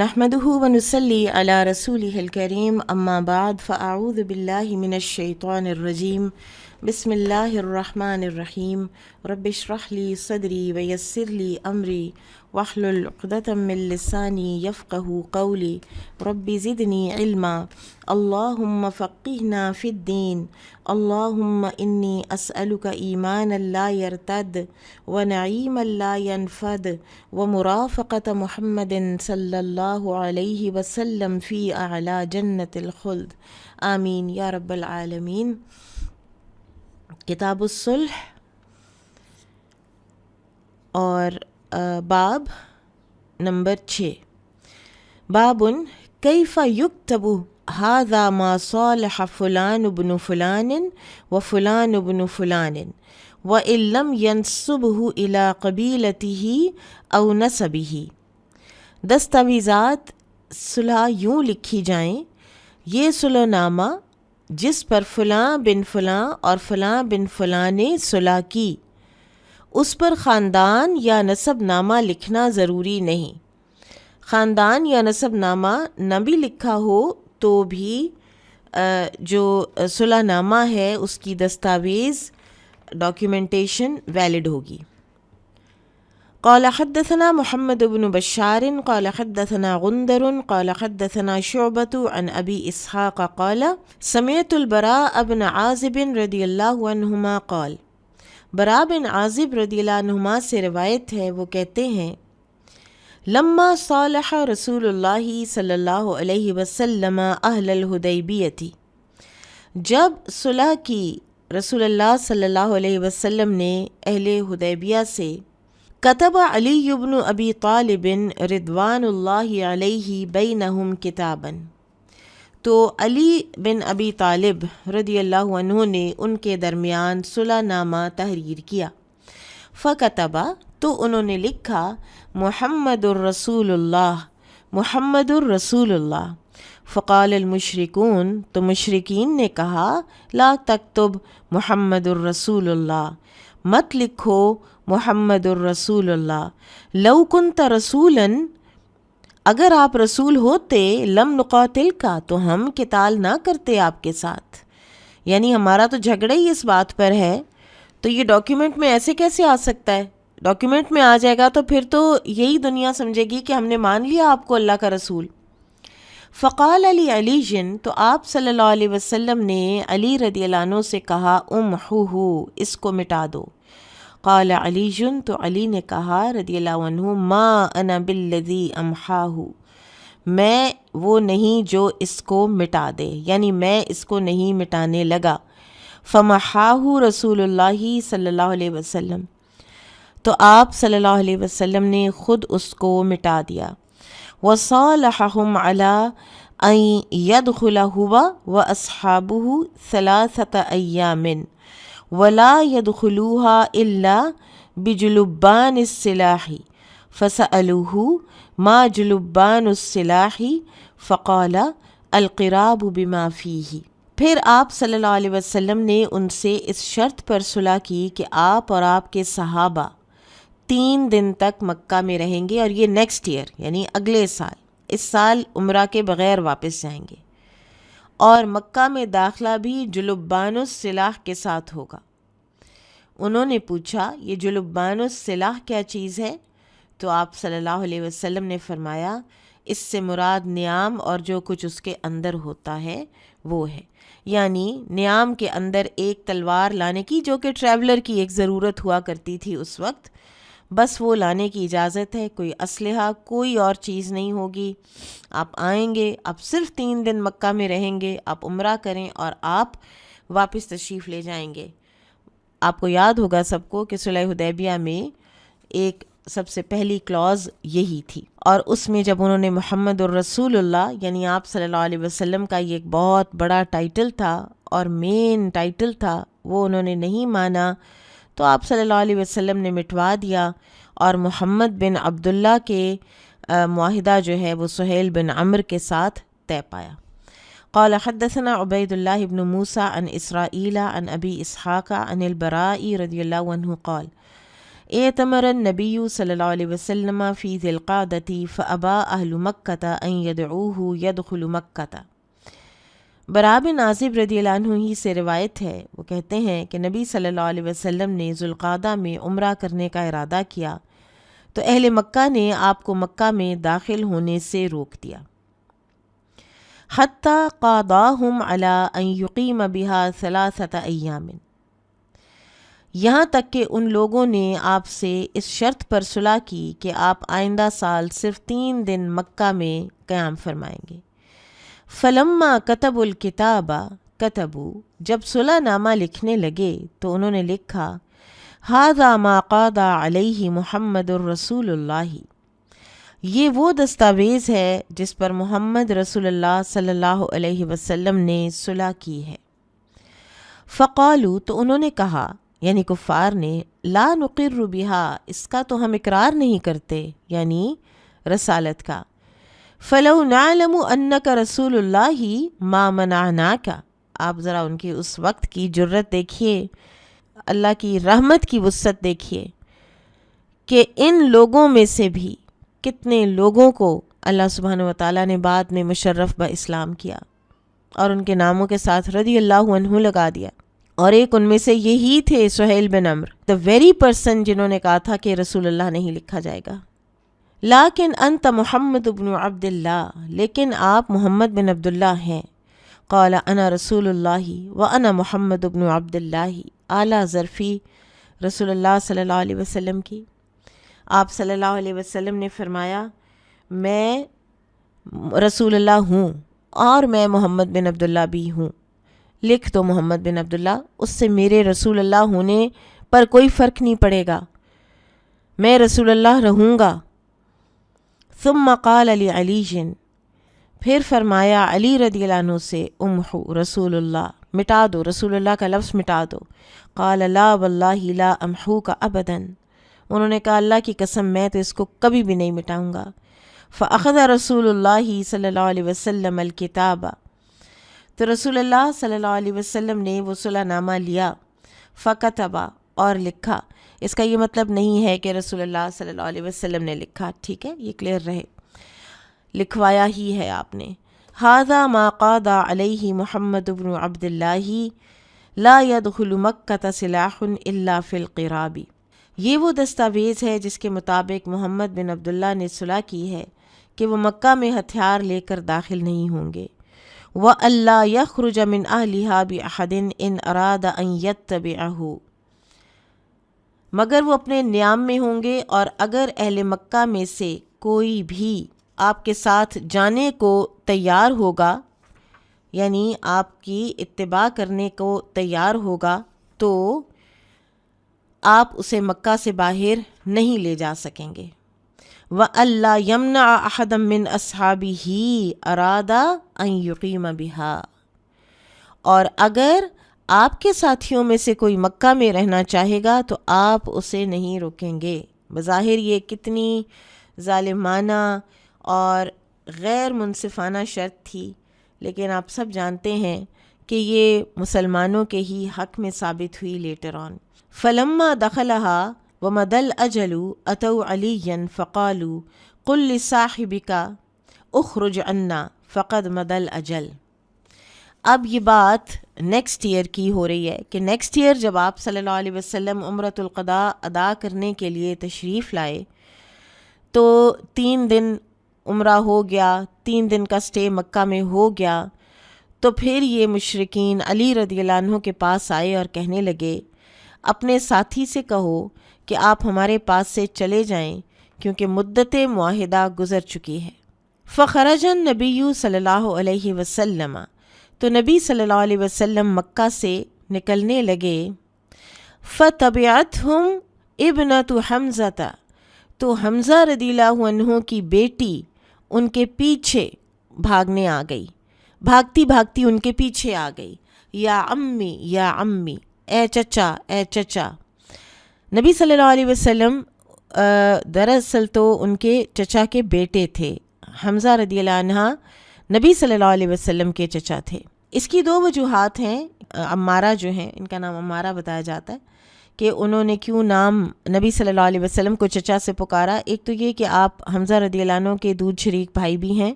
نحمده ونصلي على رسوله الكريم اما بعد فاعوذ بالله من الشيطان الرجيم بسم الله الرحمن الرحيم رب اشرح لي صدري ويسر لي امري واحلل عقدة من لساني يفقه قولي رب زدني علما اللهم فقهنا في الدين اللهم إني أسألك إيمانا لا يرتد ونعيما لا ينفد ومرافقة محمد صلى الله عليه وسلم في أعلى جنة الخلد آمین یا رب العالمین۔ کتاب الصلح اور باب نمبر 6، باب کیف یکتب هذا ما صالح فلان بن فلان وفلان بن فلان وإن لم ينسبه إلى قبیلته أو نسبه۔ دستاویزات صلح یوں لکھی جائیں، یہ صلح نامہ جس پر فلاں بن فلاں اور فلاں بن فلاں نے صلح کی، اس پر خاندان یا نسب نامہ لکھنا ضروری نہیں۔ خاندان یا نسب نامہ نہ بھی لکھا ہو تو بھی جو صلح نامہ ہے اس کی دستاویز ڈاکیومنٹیشن ویلڈ ہوگی۔ قال حدثنا محمد بن بشار قال حدثنا غندر قال حدثنا شعبة عن أبي إسحاق قال سمعت البراء بن عازب رضی اللہ عنہما قال، براء بن عازب رضی اللہ عنہما سے روایت ہے، وہ کہتے ہیں لما صالح رسول اللہ صلی اللہ علیہ وسلم اہل الحدیبیۃ، جب صلح کی رسول اللہ صلی اللہ علیہ وسلم نے اہل حدیبیہ سے، کتب علی بن ابی طالب رضوان اللہ علیہ بینہم کتابا، تو علی بن ابی طالب رضی اللہ عنہ نے ان کے درمیان صلح نامہ تحریر کیا۔ فکتبہ، تو انہوں نے لکھا محمد الرسول اللہ، محمد الرسول اللہ۔ فقال المشرکون، تو مشرکین نے کہا لا تکتب محمد الرسول اللہ، مت لکھو محمد الرسول اللہ، لو کنت رسولا، اگر آپ رسول ہوتے لم نقاتل کا، تو ہم قتال نہ کرتے آپ کے ساتھ، یعنی ہمارا تو جھگڑا ہی اس بات پر ہے، تو یہ ڈاکیومنٹ میں ایسے کیسے آ سکتا ہے؟ ڈاکیومنٹ میں آ جائے گا تو پھر تو یہی دنیا سمجھے گی کہ ہم نے مان لیا آپ کو اللہ کا رسول۔ فقال علی علی جن، تو آپ صلی اللہ علیہ وسلم نے علی رضی اللہ عنہ سے کہا امحوہ، اس کو مٹا دو۔ قال علی جن، تو علی نے کہا رضی اللہ عنہ ما انا بالذی امحاہ، میں وہ نہیں جو اس کو مٹا دے، یعنی میں اس کو نہیں مٹانے لگا۔ فمحاہ رسول اللہ صلی اللہ علیہ وسلم، تو آپ صلی اللہ علیہ وسلم نے خود اس کو مٹا دیا۔ وصالحہم علی ان یدخل ہوا واصحابہ ثلاثۃ ایام ولا يدخلوها الا بجلبان السلاح فسألوه ما جلبان السلاح فقال القراب بما فيه۔ پھر آپ صلی اللہ علیہ وسلم نے ان سے اس شرط پر صلح کی کہ آپ اور آپ کے صحابہ 3 دن تک مکہ میں رہیں گے، اور یہ نیکسٹ ایئر یعنی اگلے سال، اس سال عمرہ کے بغیر واپس جائیں گے، اور مکہ میں داخلہ بھی جلبان السلاح کے ساتھ ہوگا۔ انہوں نے پوچھا یہ جلبان السلاح کیا چیز ہے؟ تو آپ صلی اللہ علیہ وسلم نے فرمایا اس سے مراد نیام اور جو کچھ اس کے اندر ہوتا ہے وہ ہے، یعنی نیام کے اندر ایک تلوار لانے کی، جو کہ ٹریولر کی ایک ضرورت ہوا کرتی تھی اس وقت، بس وہ لانے کی اجازت ہے، کوئی اسلحہ کوئی اور چیز نہیں ہوگی۔ آپ آئیں گے، آپ صرف 3 دن مکہ میں رہیں گے، آپ عمرہ کریں اور آپ واپس تشریف لے جائیں گے۔ آپ کو یاد ہوگا سب کو کہ صلح حدیبیہ میں ایک سب سے پہلی کلوز یہی تھی، اور اس میں جب انہوں نے محمد الرسول اللہ یعنی آپ صلی اللہ علیہ وسلم کا یہ ایک بہت بڑا ٹائٹل تھا اور مین ٹائٹل تھا، وہ انہوں نے نہیں مانا، تو آپ صلی اللہ علیہ وسلم نے مٹوا دیا، اور محمد بن عبداللہ کے معاہدہ جو ہے وہ سہیل بن عمرو کے ساتھ طے پایا۔ قال حدثنا عبید اللہ بن موسیٰ عن اسرائیل عن ابی اسحاق عن البراء رضی اللہ عنہ قال اعتمر النبی صلی اللہ علیہ وسلم فی ذی القعدۃ فابا اہل مکۃ ان یدعوہ یدخل مکۃ۔ براء بن عازب رضی اللہ عنہ ہی سے روایت ہے، وہ کہتے ہیں کہ نبی صلی اللہ علیہ وسلم نے ذوالقعدہ میں عمرہ کرنے کا ارادہ کیا تو اہل مکہ نے آپ کو مکہ میں داخل ہونے سے روک دیا۔ حتی قاضاہم علی ان یقیم بہا ثلاثۃ ایام، یہاں تک کہ ان لوگوں نے آپ سے اس شرط پر صلح کی کہ آپ آئندہ سال صرف 3 دن مکہ میں قیام فرمائیں گے۔ فلما کتبوا الکتاب کتبوا، جب صلح نامہ لکھنے لگے تو انہوں نے لکھا ھذا ما قاضى علیہ محمد الرسول اللہ، یہ وہ دستاویز ہے جس پر محمد رسول اللہ صلی اللہ علیہ وسلم نے صلح کی ہے۔ فقالوا، تو انہوں نے کہا، یعنی کفار نے، لا نقر بہا، اس کا تو ہم اقرار نہیں کرتے، یعنی رسالت کا۔ فلو نعلم انک رسول اللہ ما منعناک، آپ ذرا ان کی اس وقت کی جرت دیکھیے، اللہ کی رحمت کی وسعت دیکھیے کہ ان لوگوں میں سے بھی کتنے لوگوں کو اللہ سبحانہ وتعالیٰ نے بعد میں مشرف با اسلام کیا اور ان کے ناموں کے ساتھ رضی اللہ عنہ لگا دیا، اور ایک ان میں سے یہی تھے سہیل بن عمرو، the very person جنہوں نے کہا تھا کہ رسول اللہ نہیں لکھا جائے گا۔ لیکن انت محمد بن عبد اللہ، لیکن آپ محمد بن عبداللہ ہیں۔ قال انا رسول اللہ وانا محمد بن عبد اللہ، اعلیٰ ظرفی رسول اللہ صلی اللہ علیہ وسلم کی۔ آپ صلی اللہ علیہ وسلم نے فرمایا میں رسول اللہ ہوں اور میں محمد بن عبداللہ بھی ہوں، لکھ دو محمد بن عبداللہ، اس سے میرے رسول اللہ ہونے پر کوئی فرق نہیں پڑے گا، میں رسول اللہ رہوں گا۔ ثم قال علی علی جن، پھر فرمایا علی رضی اللہ عنہ سے امحو رسول اللہ، مٹا دو رسول اللہ کا لفظ مٹا دو۔ قال لا واللہ لا امحو کا ابدا، انہوں نے کہا اللہ کی قسم میں تو اس کو کبھی بھی نہیں مٹاؤں گا۔ فاخذ رسول اللہ صلی اللہ علیہ وسلم الکتاب، تو رسول اللہ صلی اللہ علیہ وسلم نے وہ صلح نامہ لیا، فکتبا، اور لکھا۔ اس کا یہ مطلب نہیں ہے کہ رسول اللہ صلی اللہ علیہ وسلم نے لکھا، ٹھیک ہے، یہ کلیئر رہے، لکھوایا ہی ہے آپ نے۔ ھذا ما قاضى علیہ محمد بن عبد اللہ لا يدخل مکۃ سلاح الا فی القراب، یہ وہ دستاویز ہے جس کے مطابق محمد بن عبداللہ نے صلح کی ہے کہ وہ مکہ میں ہتھیار لے کر داخل نہیں ہوں گے۔ وَأَلَّا يَخْرُجَ مِنْ أَهْلِهَا بِأَحَدٍ إِنْ أَرَادَ أَنْ يَتَّبِعَهُ، مگر وہ اپنے نیام میں ہوں گے، اور اگر اہل مکہ میں سے کوئی بھی آپ کے ساتھ جانے کو تیار ہوگا، یعنی آپ کی اتباع کرنے کو تیار ہوگا، تو آپ اسے مکہ سے باہر نہیں لے جا سکیں گے۔ وَأَلَّا يَمْنَعَ أَحَدًا مِّنْ أَصْحَابِهِ أَرَادَ أَن يُقِيمَ بِهَا، اور اگر آپ کے ساتھیوں میں سے کوئی مکہ میں رہنا چاہے گا تو آپ اسے نہیں روکیں گے۔ بظاہر یہ کتنی ظالمانہ اور غیر منصفانہ شرط تھی، لیکن آپ سب جانتے ہیں کہ یہ مسلمانوں کے ہی حق میں ثابت ہوئی لیٹر آن۔ فلما دخلها ومدى الأجل أتوا عليا فقالوا قل لصاحبك اخرج عنا فقد مدى الأجل۔ اب یہ بات نیکسٹ ایئر کی ہو رہی ہے کہ نیکسٹ ایئر جب آپ صلی اللہ علیہ وسلم عمرۃ القضاء ادا کرنے کے لیے تشریف لائے تو 3 دن عمرہ ہو گیا، 3 دن کا سٹے مکہ میں ہو گیا، تو پھر یہ مشرکین علی رضی اللہ عنہ کے پاس آئے اور کہنے لگے اپنے ساتھی سے کہو کہ آپ ہمارے پاس سے چلے جائیں کیونکہ مدت معاہدہ گزر چکی ہے۔ فخرج النبی صلی اللہ علیہ وسلم، تو نبی صلی اللہ علیہ وسلم مکہ سے نکلنے لگے۔ فتبعتہم ابنۃ حمزہ، تو حمزہ رضی اللہ عنہ کی بیٹی ان کے پیچھے بھاگنے آ گئی، بھاگتی بھاگتی ان کے پیچھے آ گئی۔ یا امی یا امی، اے چچا اے چچا۔ نبی صلی اللہ علیہ وسلم دراصل تو ان کے چچا کے بیٹے تھے، حمزہ رضی اللہ عنہ نبی صلی اللہ علیہ وسلم کے چچا تھے۔ اس کی 2 وجوہات ہیں۔ عمارہ جو ہیں، ان کا نام عمارہ بتایا جاتا ہے، کہ انہوں نے کیوں نام نبی صلی اللہ علیہ وسلم کو چچا سے پکارا. ایک تو یہ کہ آپ حمزہ رضی اللہ عنہ کے دودھ شریک بھائی بھی ہیں.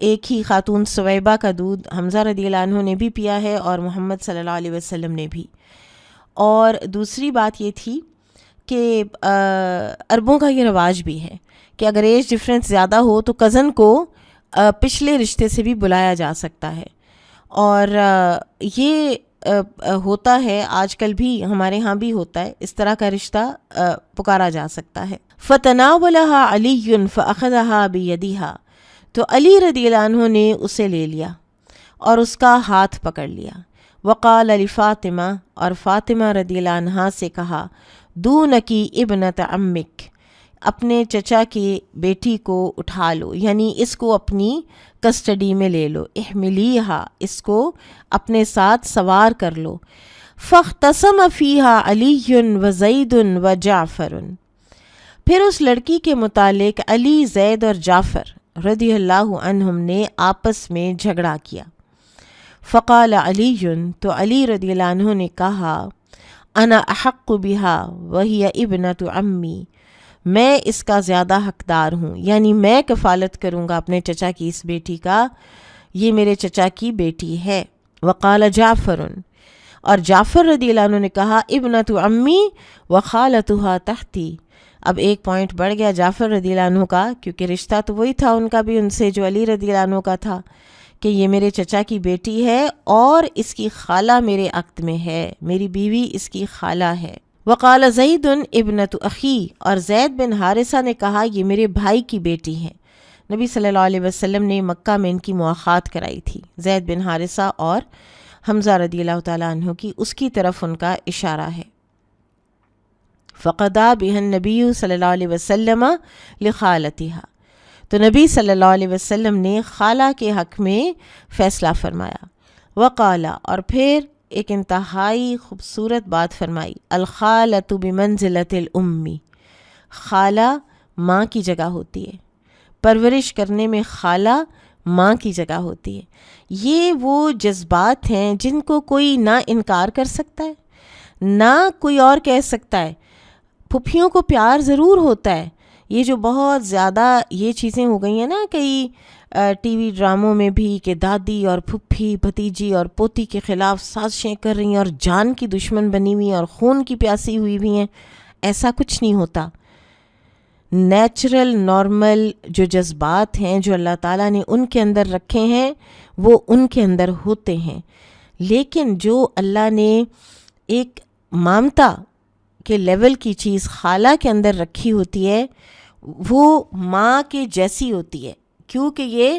ایک ہی خاتون سویبہ کا دودھ حمزہ رضی اللہ عنہ نے بھی پیا ہے اور محمد صلی اللہ علیہ وسلم نے بھی. اور دوسری بات یہ تھی کہ عربوں کا یہ رواج بھی ہے کہ اگر ایج ڈفرینس زیادہ ہو تو کزن کو پچھلے رشتے سے بھی بلایا جا سکتا ہے. اور یہ ہوتا ہے آج کل بھی، ہمارے ہاں بھی ہوتا ہے، اس طرح کا رشتہ پکارا جا سکتا ہے. فَتَنَاوَلَهَا عَلِيٌّ فَأَخَذَهَا بِيَدِهَا، تو علی رضی اللہ عنہ نے اسے لے لیا اور اس کا ہاتھ پکڑ لیا. وقال لفاطمہ، اور فاطمہ رضی اللہ عنہا سے کہا، دونکی ابنت عمک، اپنے چچا کی بیٹی کو اٹھا لو، یعنی اس کو اپنی کسٹڈی میں لے لو. احملیہا، اس کو اپنے ساتھ سوار کر لو. فاختصم فیہا علی وزید وجعفر، پھر اس لڑکی کے متعلق علی، زید اور جعفر رضی اللہ عنہم نے آپس میں جھگڑا کیا. فقال علی، تو علی رضی اللہ عنہ نے کہا، انا احق بہا وہی ابنت عمی، میں اس کا زیادہ حقدار ہوں، یعنی میں کفالت کروں گا اپنے چچا کی اس بیٹی کا، یہ میرے چچا کی بیٹی ہے. وقال جعفر، اور جعفر رضی اللہ عنہ نے کہا، ابنت عمی وخالتها تحتی. اب ایک پوائنٹ بڑھ گیا جعفر رضی اللہ عنہ کا، کیونکہ رشتہ تو وہی تھا ان کا بھی ان سے جو علی رضی اللہ عنہ کا تھا، کہ یہ میرے چچا کی بیٹی ہے اور اس کی خالہ میرے عقد میں ہے، میری بیوی اس کی خالہ ہے. وقال زید ابنت اخی، اور زید بن حارثہ نے کہا، یہ میرے بھائی کی بیٹی ہے. نبی صلی اللہ علیہ وسلم نے مکہ میں ان کی مواخات کرائی تھی، زید بن حارثہ اور حمزہ رضی اللہ تعالیٰ عنہ کی، اس کی طرف ان کا اشارہ ہے. فقضا بها النبی صلی اللہ علیہ وسلم لخالتها، تو نبی صلی اللہ علیہ وسلم نے خالہ کے حق میں فیصلہ فرمایا. وقال، اور پھر ایک انتہائی خوبصورت بات فرمائی، الخالۃ بمنزلۃ الام، خالہ ماں کی جگہ ہوتی ہے، پرورش کرنے میں خالہ ماں کی جگہ ہوتی ہے. یہ وہ جذبات ہیں جن کو کوئی نہ انکار کر سکتا ہے نہ کوئی اور کہہ سکتا ہے. پھپھیوں کو پیار ضرور ہوتا ہے. یہ جو بہت زیادہ یہ چیزیں ہو گئی ہیں نا کئی ٹی وی ڈراموں میں بھی، کہ دادی اور پھپھی بھتیجی اور پوتی کے خلاف سازشیں کر رہی ہیں اور جان کی دشمن بنی ہوئی ہیں اور خون کی پیاسی ہوئی ہوئی ہیں. ایسا کچھ نہیں ہوتا. نیچرل نارمل جو جذبات ہیں جو اللہ تعالیٰ نے ان کے اندر رکھے ہیں وہ ان کے اندر ہوتے ہیں. لیکن جو اللہ نے ایک مامتا کے لیول کی چیز خالہ کے اندر رکھی ہوتی ہے وہ ماں کے جیسی ہوتی ہے، کیونکہ یہ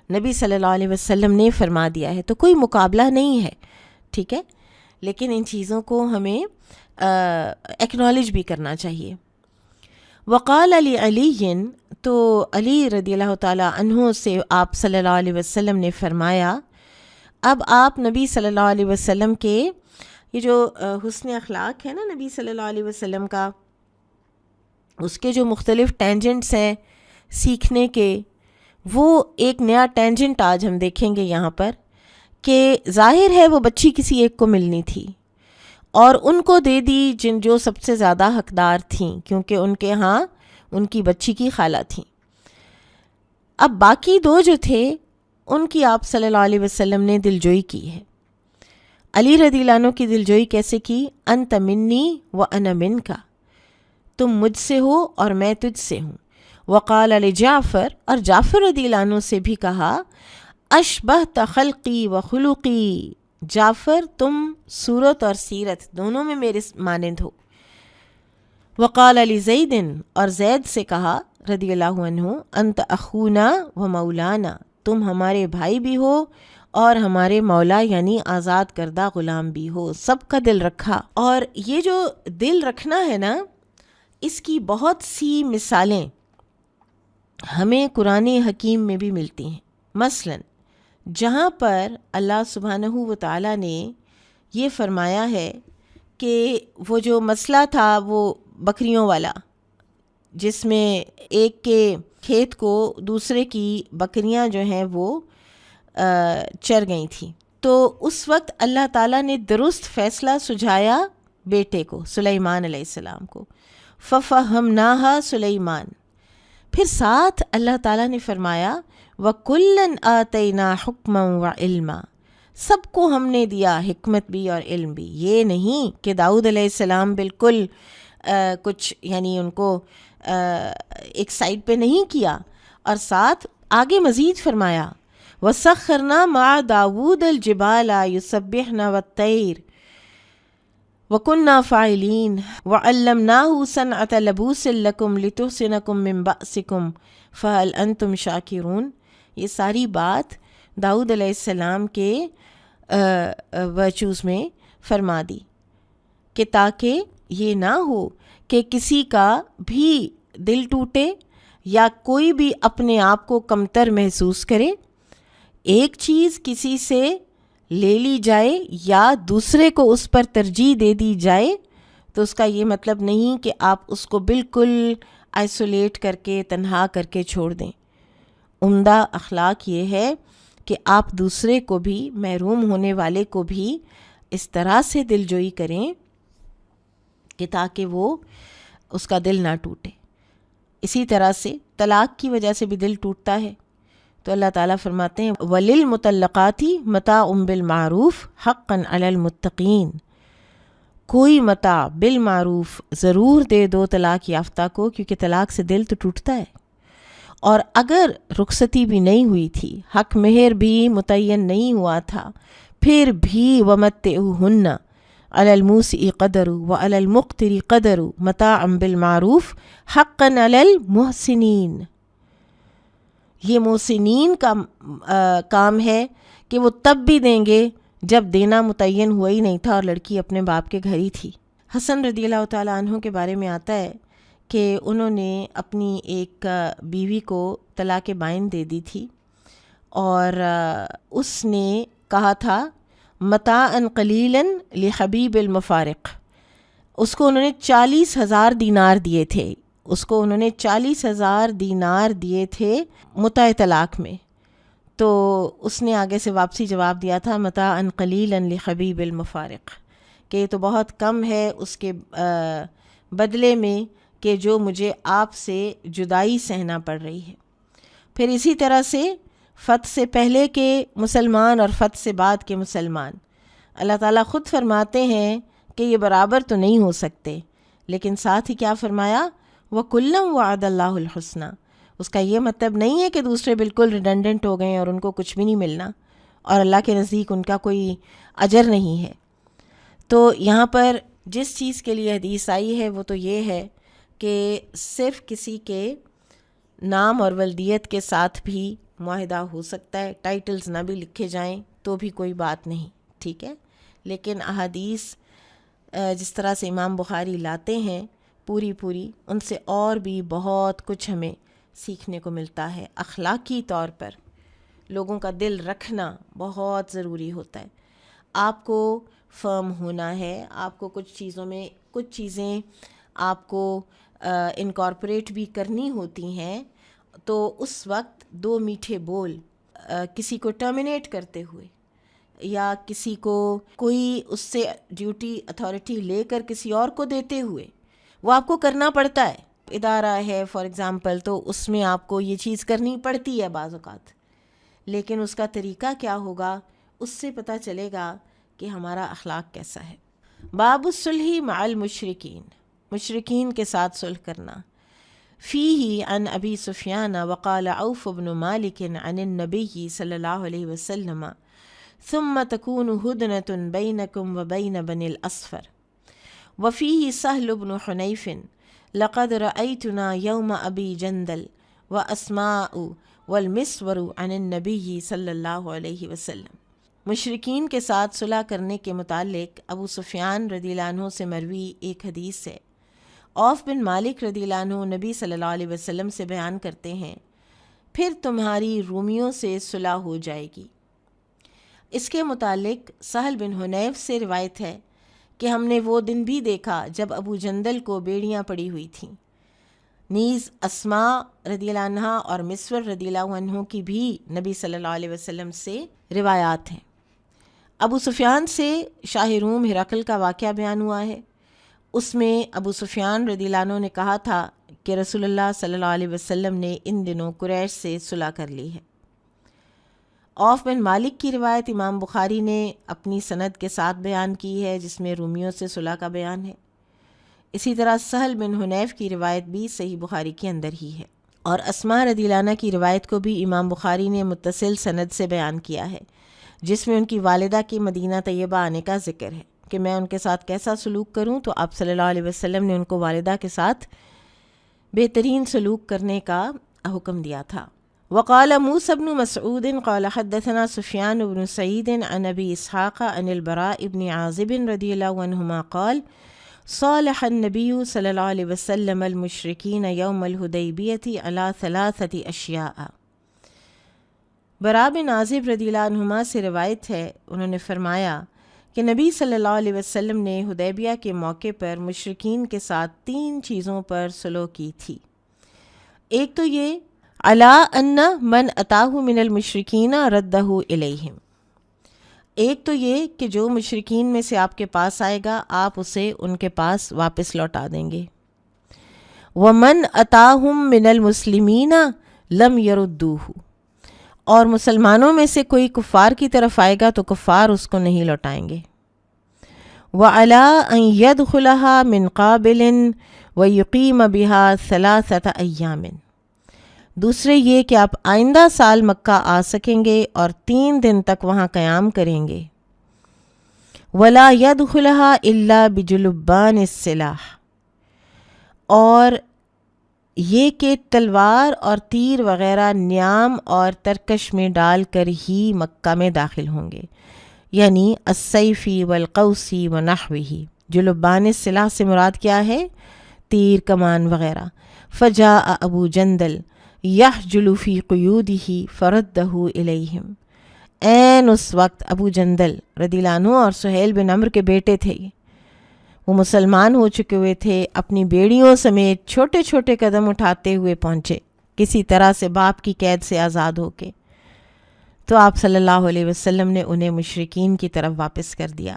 نبی صلی اللہ علیہ وسلم نے فرما دیا ہے، تو کوئی مقابلہ نہیں ہے. ٹھیک ہے، لیکن ان چیزوں کو ہمیں ایکنالج بھی کرنا چاہیے. وقال علی علی، تو علی رضی اللہ تعالیٰ عنہ سے آپ صلی اللہ علیہ وسلم نے فرمایا. اب آپ نبی صلی اللہ علیہ وسلم کے یہ جو حسن اخلاق ہے نا نبی صلی اللہ علیہ وسلم کا، اس کے جو مختلف ٹینجنٹس ہیں سیکھنے کے، وہ ایک نیا ٹینجنٹ آج ہم دیکھیں گے یہاں پر، کہ ظاہر ہے وہ بچی کسی ایک کو ملنی تھی اور ان کو دے دی جو سب سے زیادہ حقدار تھیں، کیونکہ ان کے ہاں ان کی بچی کی خالہ تھیں. اب باقی دو جو تھے ان کی آپ صلی اللہ علیہ وسلم نے دلجوئی کی ہے. علی رضی اللہ عنہ کی دلجوئی کیسے کی؟ انت منی و انا منکا، تم مجھ سے ہو اور میں تجھ سے ہوں. وقال علی جعفر، اور جعفر رضی اللہ عنہ سے بھی کہا، اشبہت خلقی و خلقی، جعفر تم صورت اور سیرت دونوں میں میرے مانند ہو. وقال علی زید، اور زید سے کہا رضی اللہ عنہ، انت اخونا و مولانا، تم ہمارے بھائی بھی ہو اور ہمارے مولا یعنی آزاد کردہ غلام بھی ہو. سب کا دل رکھا. اور یہ جو دل رکھنا ہے نا، اس کی بہت سی مثالیں ہمیں قرآن حکیم میں بھی ملتی ہیں. مثلا جہاں پر اللہ سبحانہ و تعالیٰ نے یہ فرمایا ہے کہ وہ جو مسئلہ تھا وہ بکریوں والا، جس میں ایک کے کھیت کو دوسرے کی بکریاں جو ہیں وہ چر گئی تھیں، تو اس وقت اللہ تعالیٰ نے درست فیصلہ سجھایا بیٹے کو سلیمان علیہ السلام کو. ففہمناہا سلیمان. پھر ساتھ اللہ تعالیٰ نے فرمایا وَكُلًّا آتَيْنَا حُكْمًا وَعِلْمًا. سب کو ہم نے دیا حکمت بھی اور علم بھی. یہ نہیں کہ داؤد علیہ السلام بالکل کچھ یعنی ان کو ایک سائڈ پہ نہیں کیا، اور ساتھ آگے مزید فرمایا وَسَخَّرْنَا مَعَ دَاوُودَ الْجِبَالَ يُسَبِّحْنَ وَالطَّيْرَ وَكُنَّا فَاعِلِينَ وَعَلَّمْنَاهُ صَنْعَةَ لَبُوسٍ لَكُمْ لِتُحْصِنَكُم مِّن بَأْسِكُمْ فَهَلْ أَنْتُمْ شَاكِرُونَ. یہ ساری بات داؤد علیہ السلام کے ورچوز میں فرما دی کہ تاکہ یہ نہ ہو کہ کسی کا بھی دل ٹوٹے یا کوئی بھی اپنے آپ کو کمتر محسوس کرے. ایک چیز کسی سے لے لی جائے یا دوسرے کو اس پر ترجیح دے دی جائے تو اس کا یہ مطلب نہیں کہ آپ اس کو بالکل آئسولیٹ کر کے تنہا کر کے چھوڑ دیں. عمدہ اخلاق یہ ہے کہ آپ دوسرے کو بھی، محروم ہونے والے کو بھی اس طرح سے دل جوئی کریں کہ تاکہ وہ اس کا دل نہ ٹوٹے. اسی طرح سے طلاق کی وجہ سے بھی دل ٹوٹتا ہے تو اللہ تعالیٰ فرماتے ہیں وَلِلْمُطَلَّقَاتِ مَتَاعٌ بِالْمَعْرُوفِ حَقًّا عَلَى الْمُتَّقِينَ. کوئی متاع بالمعروف ضرور دے دو طلاق یافتہ کو، کیونکہ طلاق سے دل تو ٹوٹتا ہے. اور اگر رخصتی بھی نہیں ہوئی تھی، حق مہر بھی متعین نہیں ہوا تھا، پھر بھی وَمَتِّعُوهُنَّ عَلَى الْمُوسِعِ قَدَرُهُ وَعَلَى الْمُقْتِرِ قَدَرُهُ مَتَاعًا بِالْمَعْرُوفِ حَقًّا عَلَى الْمُحْسِنِينَ. یہ محسنین کا کام ہے کہ وہ تب بھی دیں گے جب دینا متعین ہوا ہی نہیں تھا اور لڑکی اپنے باپ کے گھر ہی تھی. حسن رضی اللہ تعالیٰ عنہ کے بارے میں آتا ہے کہ انہوں نے اپنی ایک بیوی کو طلاق بائن دے دی تھی، اور اس نے کہا تھا متاعً قلیلاً لحبیب المفارق. اس کو انہوں نے 40,000 دینار دیے تھے، اس کو انہوں نے 40,000 دینار دیے تھے متاع طلاق میں. تو اس نے آگے سے واپسی جواب دیا تھا متاعً قلیلاً لحبیب المفارق، کہ یہ تو بہت کم ہے اس کے بدلے میں کہ جو مجھے آپ سے جدائی سہنا پڑ رہی ہے. پھر اسی طرح سے فتح سے پہلے کے مسلمان اور فتح سے بعد کے مسلمان، اللہ تعالیٰ خود فرماتے ہیں کہ یہ برابر تو نہیں ہو سکتے، لیکن ساتھ ہی کیا فرمایا وَكُلًّا وَعَدَ اللَّهُ الْحُسْنَى. اس کا یہ مطلب نہیں ہے کہ دوسرے بالکل ریڈنڈنٹ ہو گئے اور ان کو کچھ بھی نہیں ملنا اور اللہ کے نزدیک ان کا کوئی اجر نہیں ہے. تو یہاں پر جس چیز کے لیے حدیث آئی ہے وہ تو یہ ہے کہ صرف کسی کے نام اور ولدیت کے ساتھ بھی معاہدہ ہو سکتا ہے، ٹائٹلز نہ بھی لکھے جائیں تو بھی کوئی بات نہیں، ٹھیک ہے. لیکن احادیث جس طرح سے امام بخاری لاتے ہیں پوری ان سے اور بھی بہت کچھ ہمیں سیکھنے کو ملتا ہے. اخلاقی طور پر لوگوں کا دل رکھنا بہت ضروری ہوتا ہے. آپ کو فرم ہونا ہے، آپ کو کچھ چیزوں میں کچھ چیزیں آپ کو انکارپوریٹ بھی کرنی ہوتی ہیں، تو اس وقت 2 میٹھے بول کسی کو ٹرمینیٹ کرتے ہوئے یا کسی کو کوئی اس سے ڈیوٹی اتھارٹی لے کر کسی اور کو دیتے ہوئے وہ آپ کو کرنا پڑتا ہے. ادارہ ہے فار ایگزامپل، تو اس میں آپ کو یہ چیز کرنی پڑتی ہے بعض اوقات، لیکن اس کا طریقہ کیا ہوگا اس سے پتہ چلے گا کہ ہمارا اخلاق کیسا ہے. باب الصلح مع المشرکین، مشرکین کے ساتھ صلح کرنا. فیہ عن ابی سفیان وقال عوف بن مالک عن النبی صلی اللہ علیہ وسلم ثم تکون ہدنۃ بینکم وبین بنی الاصفر. وفیہ سہل بن حنیف لقد رأیتنا یوم ابی جندل واسماء والمسور عن النبی صلی اللہ علیہ وسلم. مشرکین کے ساتھ صلح کرنے کے متعلق ابو سفیان رضی اللہ عنہ سے مروی ایک حدیث ہے. عوف بن مالک رضی اللہ عنہ نبی صلی اللہ علیہ وسلم سے بیان کرتے ہیں پھر تمہاری رومیوں سے صلح ہو جائے گی. اس کے متعلق سہل بن حنیف سے روایت ہے کہ ہم نے وہ دن بھی دیکھا جب ابو جندل کو بیڑیاں پڑی ہوئی تھیں. نیز اسماء رضی اللہ عنہ اور مسور رضی اللہ عنہ کی بھی نبی صلی اللہ علیہ وسلم سے روایات ہیں. ابو سفیان سے شاہ روم ہرقل کا واقعہ بیان ہوا ہے اس میں ابو سفیان رضی اللہ عنہ نے کہا تھا کہ رسول اللہ صلی اللہ علیہ وسلم نے ان دنوں قریش سے صلح کر لی ہے۔ عوف بن مالک کی روایت امام بخاری نے اپنی سند کے ساتھ بیان کی ہے، جس میں رومیوں سے صلح کا بیان ہے۔ اسی طرح سہل بن حنیف کی روایت بھی صحیح بخاری کے اندر ہی ہے، اور اسماء رضی اللہ عنہ کی روایت کو بھی امام بخاری نے متصل سند سے بیان کیا ہے، جس میں ان کی والدہ کے مدینہ طیبہ آنے کا ذکر ہے کہ میں ان کے ساتھ کیسا سلوک کروں، تو آپ صلی اللہ علیہ وسلم نے ان کو والدہ کے ساتھ بہترین سلوک کرنے کا حکم دیا تھا۔ وقال موسى بن مسعود قال حدثنا سفيان بن سعيد عن أبي إسحاق عن البراء بن عازب رضي الله عنهما قال صالح النبي صلى الله عليه وسلم المشركين يوم الحديبية على 3 أشياء۔ براء بن عازب رضی اللہ عنہما سے روایت ہے، انہوں نے فرمایا کہ نبی صلی اللہ علیہ وسلم نے حدیبیہ کے موقع پر مشرکین کے ساتھ 3 چیزوں پر صلح کی تھی۔ ایک تو یہ علی ان من اتاہ من المشرکین ردہ الیہم، ایک تو یہ کہ جو مشرکین میں سے آپ کے پاس آئے گا آپ اسے ان کے پاس واپس لوٹا دیں گے۔ ومن اتاہم من المسلمین لم یردوہ، اور مسلمانوں میں سے کوئی کفار کی طرف آئے گا تو کفار اس کو نہیں لوٹائیں گے۔ وَعَلَىٰ أَن يَدْخُلَهَا مِن قَابِلٍ وَيُقِيمَ بِهَا 3 أَيَّامٍ، دوسرے یہ کہ آپ آئندہ سال مکہ آ سکیں گے اور 3 دن تک وہاں قیام کریں گے۔ وَلَا يَدْخُلَهَا إِلَّا بِجُلُبَّانِ السِّلَاحِ، اور یہ کہ تلوار اور تیر وغیرہ نیام اور ترکش میں ڈال کر ہی مکہ میں داخل ہوں گے، یعنی السیفی والقوسی ونحوہ۔ جلبان السلاح سے مراد کیا ہے؟ تیر، کمان وغیرہ۔ فجاء ابو جندل یحجل فی قیودہ فردہ الیہم، عین اس وقت ابو جندل رضی اللہ عنہ اور سہیل بن عمرو کے بیٹے تھے، وہ مسلمان ہو چکے ہوئے تھے، اپنی بیڑیوں سمیت چھوٹے چھوٹے قدم اٹھاتے ہوئے پہنچے کسی طرح سے باپ کی قید سے آزاد ہو کے، تو آپ صلی اللہ علیہ وسلم نے انہیں مشرکین کی طرف واپس کر دیا۔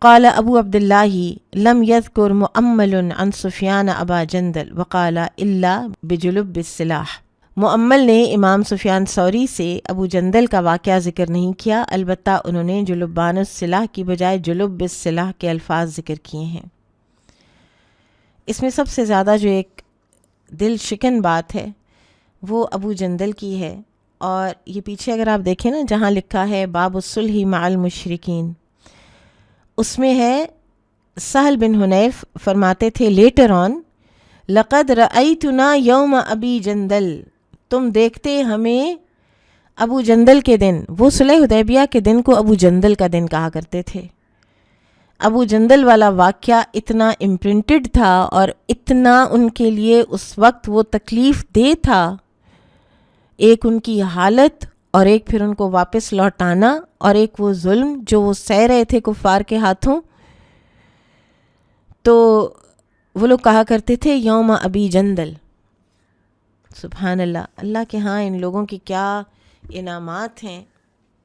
قال ابو عبداللہ لم یذکر مؤمل عن سفیان ابا جندل وقال الا بجلب السلاح، مؤمل نے امام سفیان ثوری سے ابو جندل کا واقعہ ذکر نہیں کیا، البتہ انہوں نے جلبان السلاح کی بجائے جلب السلاح کے الفاظ ذکر کیے ہیں۔ اس میں سب سے زیادہ جو ایک دل شکن بات ہے وہ ابو جندل کی ہے، اور یہ پیچھے اگر آپ دیکھیں نا جہاں لکھا ہے باب الصلح مع المشرکین، اس میں ہے سہل بن حنیف فرماتے تھے لیٹر آن لقد رأیتنا یوم ابی جندل، تم دیکھتے ہمیں ابو جندل کے دن، وہ صلح حدیبیہ کے دن کو ابو جندل کا دن کہا کرتے تھے۔ ابو جندل والا واقعہ اتنا امپرنٹڈ تھا اور اتنا ان کے لیے اس وقت وہ تکلیف دہ تھا، ایک ان کی حالت اور ایک پھر ان کو واپس لوٹانا، اور ایک وہ ظلم جو وہ سہ رہے تھے کفار کے ہاتھوں، تو وہ لوگ کہا کرتے تھے یوم ابی جندل۔ سبحان اللہ، اللہ کے ہاں ان لوگوں کی کیا انعامات ہیں،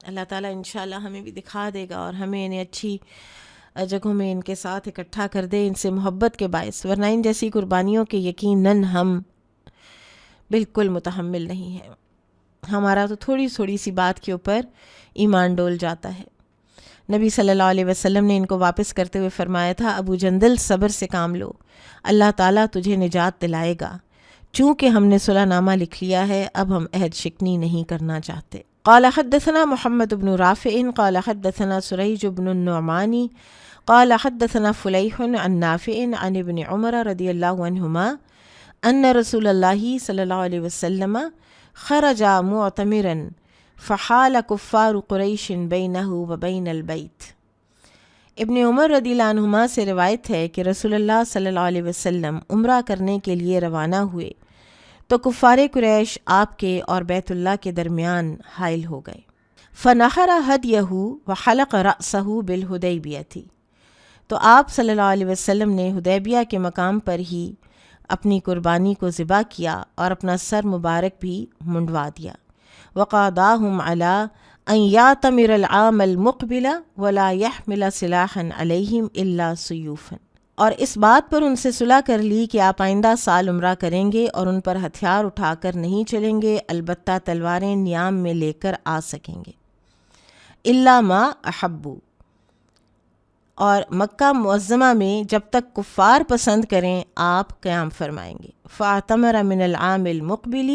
اللہ تعالیٰ انشاءاللہ ہمیں بھی دکھا دے گا اور ہمیں انہیں اچھی جگہوں میں ان کے ساتھ اکٹھا کر دے، ان سے محبت کے باعث، ورنہ ان جیسی قربانیوں کے یقیناً ہم بالکل متحمل نہیں ہیں، ہمارا تو تھوڑی تھوڑی سی بات کے اوپر ایمان ڈول جاتا ہے۔ نبی صلی اللہ علیہ وسلم نے ان کو واپس کرتے ہوئے فرمایا تھا ابو جندل صبر سے کام لو، اللہ تعالیٰ تجھے نجات دلائے گا، چونکہ ہم نے صلح نامہ لکھ لیا ہے، اب ہم عہد شکنی نہیں کرنا چاہتے۔ قال حدثنا محمد بن رافع قال حدثنا سریج بن النعمانی قال حدثنا فلیح عن نافع عن ابن عمر رضی اللہ عنہما ان رسول اللہ صلی اللہ علیہ وسلم خرج معتمرا فحال کفار قریش بینہ وبین البیت۔ ابن عمر رضی اللہ عنہما سے روایت ہے کہ رسول اللہ صلی اللہ علیہ وسلم عمرہ کرنے کے لیے روانہ ہوئے تو کفار قریش آپ کے اور بیت اللہ کے درمیان حائل ہو گئے۔ فنحر ہدیہ وحلق رأسہ بالحدیبیہ، تو آپ صلی اللہ علیہ وسلم نے حدیبیہ کے مقام پر ہی اپنی قربانی کو ذبح کیا اور اپنا سر مبارک بھی منڈوا دیا۔ وقاداہم علی ان یعتمر العام المقبل ولا یحمل سلاحا علیہم الا سیوفا، اور اس بات پر ان سے صلح کر لی کہ آپ آئندہ سال عمرہ کریں گے اور ان پر ہتھیار اٹھا کر نہیں چلیں گے، البتہ تلواریں نیام میں لے کر آ سکیں گے، الا ما احبو، اور مکہ معظمہ میں جب تک کفار پسند کریں آپ قیام فرمائیں گے۔ فاعتمر من العام المقبل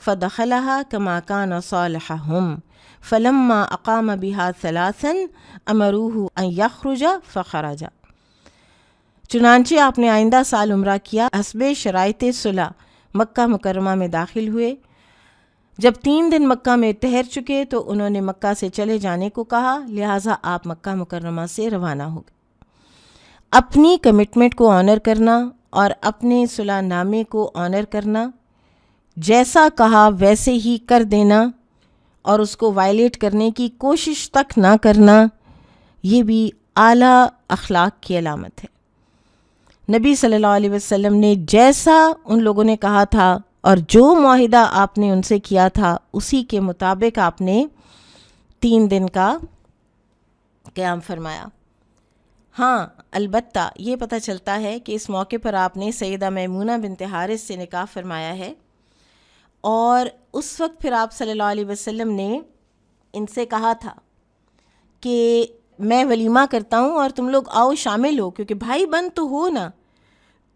فدخلها كما كان صالحهم فلما اقام بها ثلاثا امروه ان يخرج فخرج، چنانچہ آپ نے آئندہ سال عمرہ کیا، حسب شرائط صلح مکہ مکرمہ میں داخل ہوئے۔ جب 3 دن مکہ میں ٹھہر چکے تو انہوں نے مکہ سے چلے جانے کو کہا، لہٰذا آپ مکہ مکرمہ سے روانہ ہو گئے۔ اپنی کمٹمنٹ کو آنر کرنا اور اپنے صلح نامے کو آنر کرنا، جیسا کہا ویسے ہی کر دینا اور اس کو وائلیٹ کرنے کی کوشش تک نہ کرنا، یہ بھی اعلیٰ اخلاق کی علامت ہے۔ نبی صلی اللہ علیہ وسلم نے جیسا ان لوگوں نے کہا تھا اور جو معاہدہ آپ نے ان سے کیا تھا اسی کے مطابق آپ نے 3 دن کا قیام فرمایا۔ ہاں البتہ یہ پتہ چلتا ہے کہ اس موقع پر آپ نے سیدہ میمونہ بنت حارث سے نکاح فرمایا ہے، اور اس وقت پھر آپ صلی اللہ علیہ وسلم نے ان سے کہا تھا کہ میں ولیمہ کرتا ہوں اور تم لوگ آؤ شامل ہو، کیونکہ بھائی بند تو ہو نا۔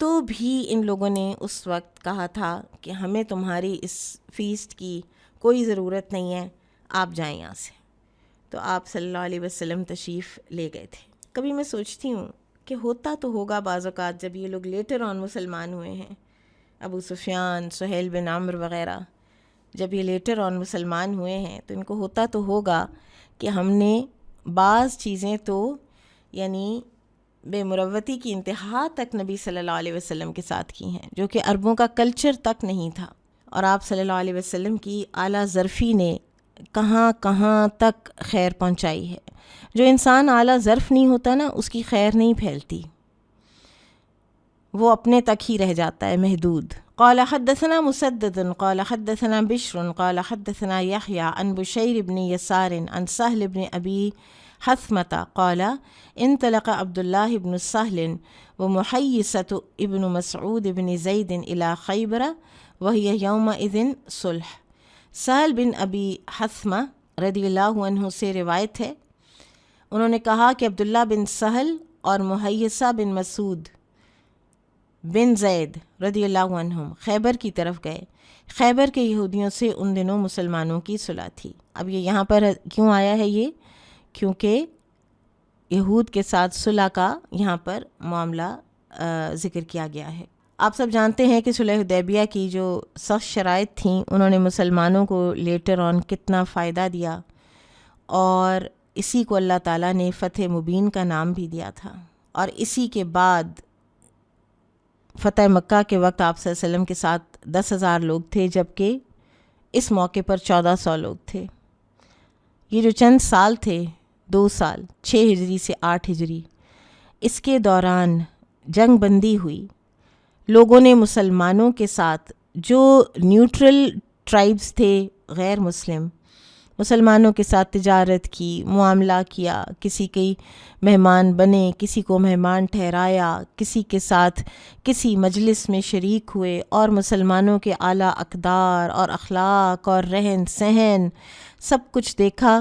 تو بھی ان لوگوں نے اس وقت کہا تھا کہ ہمیں تمہاری اس فیسٹ کی کوئی ضرورت نہیں ہے، آپ جائیں یہاں سے۔ تو آپ صلی اللہ علیہ وسلم تشریف لے گئے تھے۔ کبھی میں سوچتی ہوں کہ ہوتا تو ہوگا بعض اوقات جب یہ لوگ لیٹر آن مسلمان ہوئے ہیں، ابو سفیان، سہیل بن عمرو وغیرہ، جب یہ لیٹر آن مسلمان ہوئے ہیں تو ان کو ہوتا تو ہوگا کہ ہم نے بعض چیزیں تو یعنی بے مروتی کی انتہا تک نبی صلی اللہ علیہ وسلم کے ساتھ کی ہیں، جو کہ عربوں کا کلچر تک نہیں تھا، اور آپ صلی اللہ علیہ وسلم کی اعلیٰ ظرفی نے کہاں کہاں تک خیر پہنچائی ہے۔ جو انسان اعلیٰ ظرف نہیں ہوتا نا، اس کی خیر نہیں پھیلتی، وہ اپنے تک ہی رہ جاتا ہے، محدود۔ قال حدثنا مسدد قال حدثنا بشر قال حدثنا يحيى عن بشير بن يسار عن سهل بن أبي حثمة قال انطلق عبد الله بن سهل ومحيصة ابن مسعود بن زيد إلى خيبر وهي يومئذ صلح۔ سہل بن ابی حثمہ رضی اللہ عنہ سے روایت ہے، انہوں نے کہا کہ عبداللہ بن سہل اور محیصہ بن مسعود بن زید رضی اللہ عنہم خیبر کی طرف گئے۔ خیبر کے یہودیوں سے ان دنوں مسلمانوں کی صلح تھی۔ اب یہ یہاں پر کیوں آیا ہے یہ؟ کیونکہ یہود کے ساتھ صلح کا یہاں پر معاملہ ذکر کیا گیا ہے۔ آپ سب جانتے ہیں کہ صلح حدیبیہ کی جو سخت شرائط تھیں، انہوں نے مسلمانوں کو لیٹر آن کتنا فائدہ دیا، اور اسی کو اللہ تعالیٰ نے فتح مبین کا نام بھی دیا تھا۔ اور اسی کے بعد فتح مکہ کے وقت آپ صلی اللہ علیہ وسلم کے ساتھ 10,000 لوگ تھے، جبکہ اس موقع پر 1400 لوگ تھے۔ یہ جو چند سال تھے، 2 سال 6 ہجری سے 8 ہجری، اس کے دوران جنگ بندی ہوئی۔ لوگوں نے مسلمانوں کے ساتھ، جو نیوٹرل ٹرائبز تھے غیر مسلم، مسلمانوں کے ساتھ تجارت کی، معاملہ کیا، کسی کے مہمان بنے، کسی کو مہمان ٹھہرایا، کسی کے ساتھ کسی مجلس میں شریک ہوئے، اور مسلمانوں کے اعلیٰ اقدار اور اخلاق اور رہن سہن سب کچھ دیکھا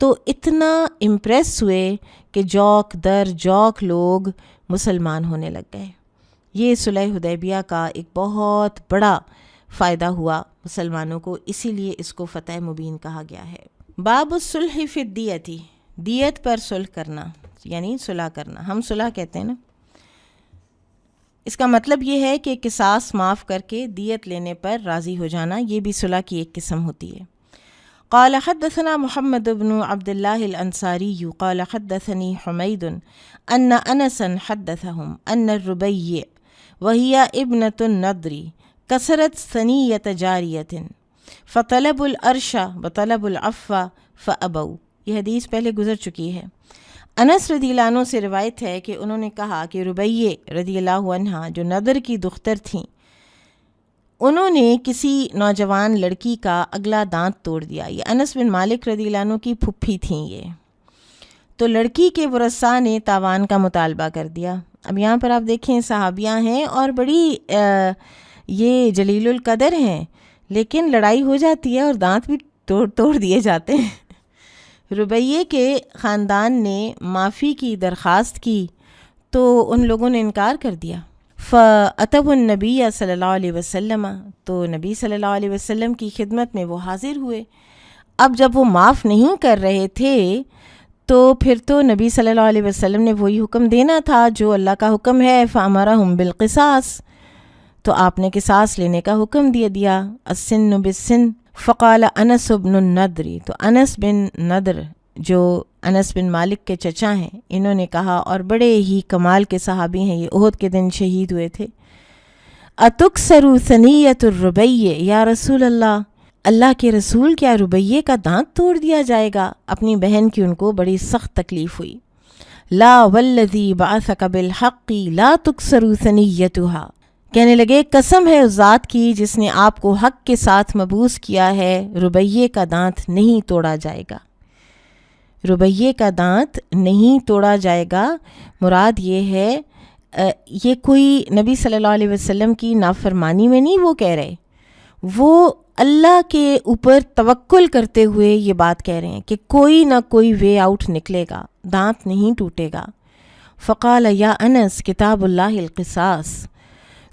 تو اتنا امپریس ہوئے کہ جوک در جوک لوگ مسلمان ہونے لگ گئے۔ یہ صلح حدیبیہ کا ایک بہت بڑا فائدہ ہوا مسلمانوں کو، اسی لیے اس کو فتح مبین کہا گیا ہے۔ باب الصلح فی الدیۃ، دیت پر صلح کرنا یعنی صلح کرنا، ہم صلح کہتے ہیں نا، اس کا مطلب یہ ہے کہ قصاص معاف کر کے دیت لینے پر راضی ہو جانا، یہ بھی صلح کی ایک قسم ہوتی ہے۔ قال حدثنا محمد بن عبد الله الانصاری قال حدثني حمید ان انسا حدثهم ان الربیع وهي ابنة النضر کسرت ثنیۃ جاریۃ فطلب العرش وطلب العفو فابوا۔ یہ حدیث پہلے گزر چکی ہے۔ انس رضی اللہ عنہ سے روایت ہے کہ انہوں نے کہا کہ ربیع رضی اللہ عنہ جو نضر کی دختر تھیں، انہوں نے کسی نوجوان لڑکی کا اگلا دانت توڑ دیا۔ یہ انس بن مالک رضی اللہ عنہ کی پھپھی تھیں یہ۔ تو لڑکی کے ورثاء نے تاوان کا مطالبہ کر دیا۔ اب یہاں پر آپ دیکھیں صحابیاں ہیں اور بڑی یہ جلیل القدر ہیں، لیکن لڑائی ہو جاتی ہے اور دانت بھی توڑ دیے جاتے ہیں۔ ربیہ کے خاندان نے معافی کی درخواست کی تو ان لوگوں نے انکار کر دیا۔ فَأَتَوُا النَّبِيَّ صلی اللہ علیہ وسلم، تو نبی صلی اللہ علیہ وسلم کی خدمت میں وہ حاضر ہوئے۔ اب جب وہ معاف نہیں کر رہے تھے تو پھر تو نبی صلی اللہ علیہ وسلم نے وہی حکم دینا تھا جو اللہ کا حکم ہے، فَأَمَرَهُمْ بِالْقِصَاصِ، تو آپ نے قصاص لینے کا حکم دیا، السن بالسن۔ فقال انس بن النضر، تو انس بن نضر جو انس بن مالک کے چچا ہیں، انہوں نے کہا، اور بڑے ہی کمال کے صحابی ہیں، یہ احد کے دن شہید ہوئے تھے، اتکسر ثنیۃ الربیع یا رسول اللہ، اللہ کے رسول کیا ربیہ کا دانت توڑ دیا جائے گا؟ اپنی بہن کی ان کو بڑی سخت تکلیف ہوئی۔ لا والذی بعثک بالحق لا تکسر ثنیتھا، کہنے لگے قسم ہے اس ذات کی جس نے آپ کو حق کے ساتھ مبعوث کیا ہے، ربیہ کا دانت نہیں توڑا جائے گا، ربیہ کا دانت نہیں توڑا جائے گا۔ مراد یہ ہے یہ کوئی نبی صلی اللہ علیہ وسلم کی نافرمانی میں نہیں وہ کہہ رہے، وہ اللہ کے اوپر توکل کرتے ہوئے یہ بات کہہ رہے ہیں کہ کوئی نہ کوئی وے آؤٹ نکلے گا، دانت نہیں ٹوٹے گا۔ فقال یا انس کتاب اللہ القصاص،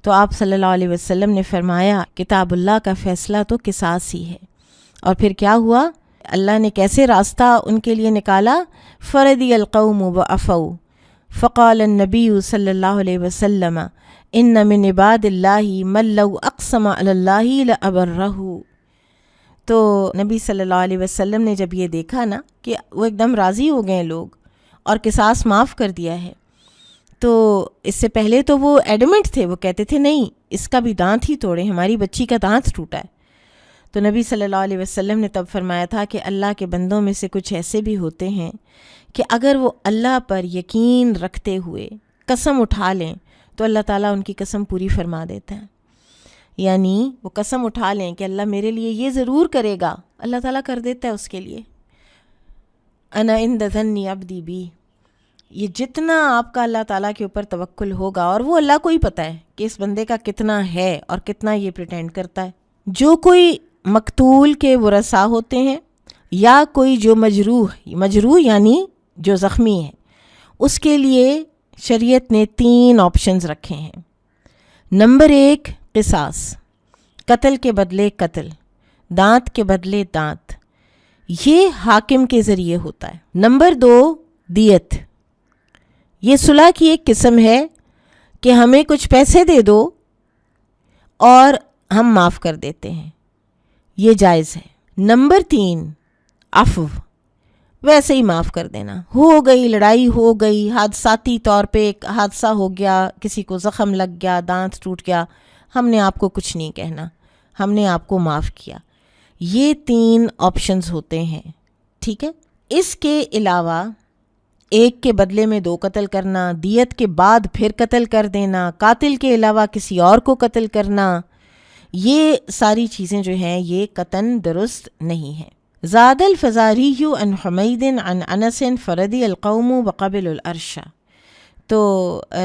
تو آپ صلی اللہ علیہ وسلم نے فرمایا کتاب اللہ کا فیصلہ تو قصاص ہی ہے۔ اور پھر کیا ہوا؟ اللہ نے کیسے راستہ ان کے لیے نکالا؟ فردی القوم وعفوا، فقال النبی صلی اللہ علیہ وسلم ان من عباد اللہ من لو اقسم علی اللہ لابرہ، تو نبی صلی اللہ علیہ وسلم نے جب یہ دیکھا نا کہ وہ ایک دم راضی ہو گئے لوگ اور قصاص معاف کر دیا ہے، تو اس سے پہلے تو وہ ایڈمنٹ تھے، وہ کہتے تھے نہیں اس کا بھی دانت ہی توڑے، ہماری بچی کا دانت ٹوٹا ہے۔ تو نبی صلی اللہ علیہ وسلم نے تب فرمایا تھا کہ اللہ کے بندوں میں سے کچھ ایسے بھی ہوتے ہیں کہ اگر وہ اللہ پر یقین رکھتے ہوئے قسم اٹھا لیں تو اللہ تعالیٰ ان کی قسم پوری فرما دیتا ہے، یعنی وہ قسم اٹھا لیں کہ اللہ میرے لیے یہ ضرور کرے گا، اللہ تعالیٰ کر دیتا ہے اس کے لیے۔ انا عند ظن عبدی بی، یہ جتنا آپ کا اللہ تعالیٰ کے اوپر توکل ہوگا، اور وہ اللہ کو ہی پتہ ہے کہ اس بندے کا کتنا ہے اور کتنا یہ پریٹینڈ کرتا ہے۔ جو کوئی مقتول کے ورثاء ہوتے ہیں یا کوئی جو مجروح یعنی جو زخمی ہے، اس کے لیے شریعت نے 3 آپشنز رکھے ہیں۔ نمبر 1 قصاص، قتل کے بدلے قتل، دانت کے بدلے دانت، یہ حاکم کے ذریعے ہوتا ہے۔ نمبر 2 دیت، یہ صلح کی ایک قسم ہے کہ ہمیں کچھ پیسے دے دو اور ہم معاف کر دیتے ہیں، یہ جائز ہے۔ نمبر 3 عفو، ویسے ہی معاف کر دینا، ہو گئی لڑائی، ہو گئی حادثاتی طور پہ ایک حادثہ ہو گیا، کسی کو زخم لگ گیا، دانت ٹوٹ گیا، ہم نے آپ کو کچھ نہیں کہنا، ہم نے آپ کو معاف کیا۔ یہ 3 آپشنز ہوتے ہیں، ٹھیک ہے۔ اس کے علاوہ ایک کے بدلے میں 2 قتل کرنا، دیت کے بعد پھر قتل کر دینا، قاتل کے علاوہ کسی اور کو قتل کرنا، یہ ساری چیزیں جو ہیں یہ قطعاً درست نہیں ہیں۔ زاد الفزاری عن حمید عن انس فردی القوم وقبل العرش، تو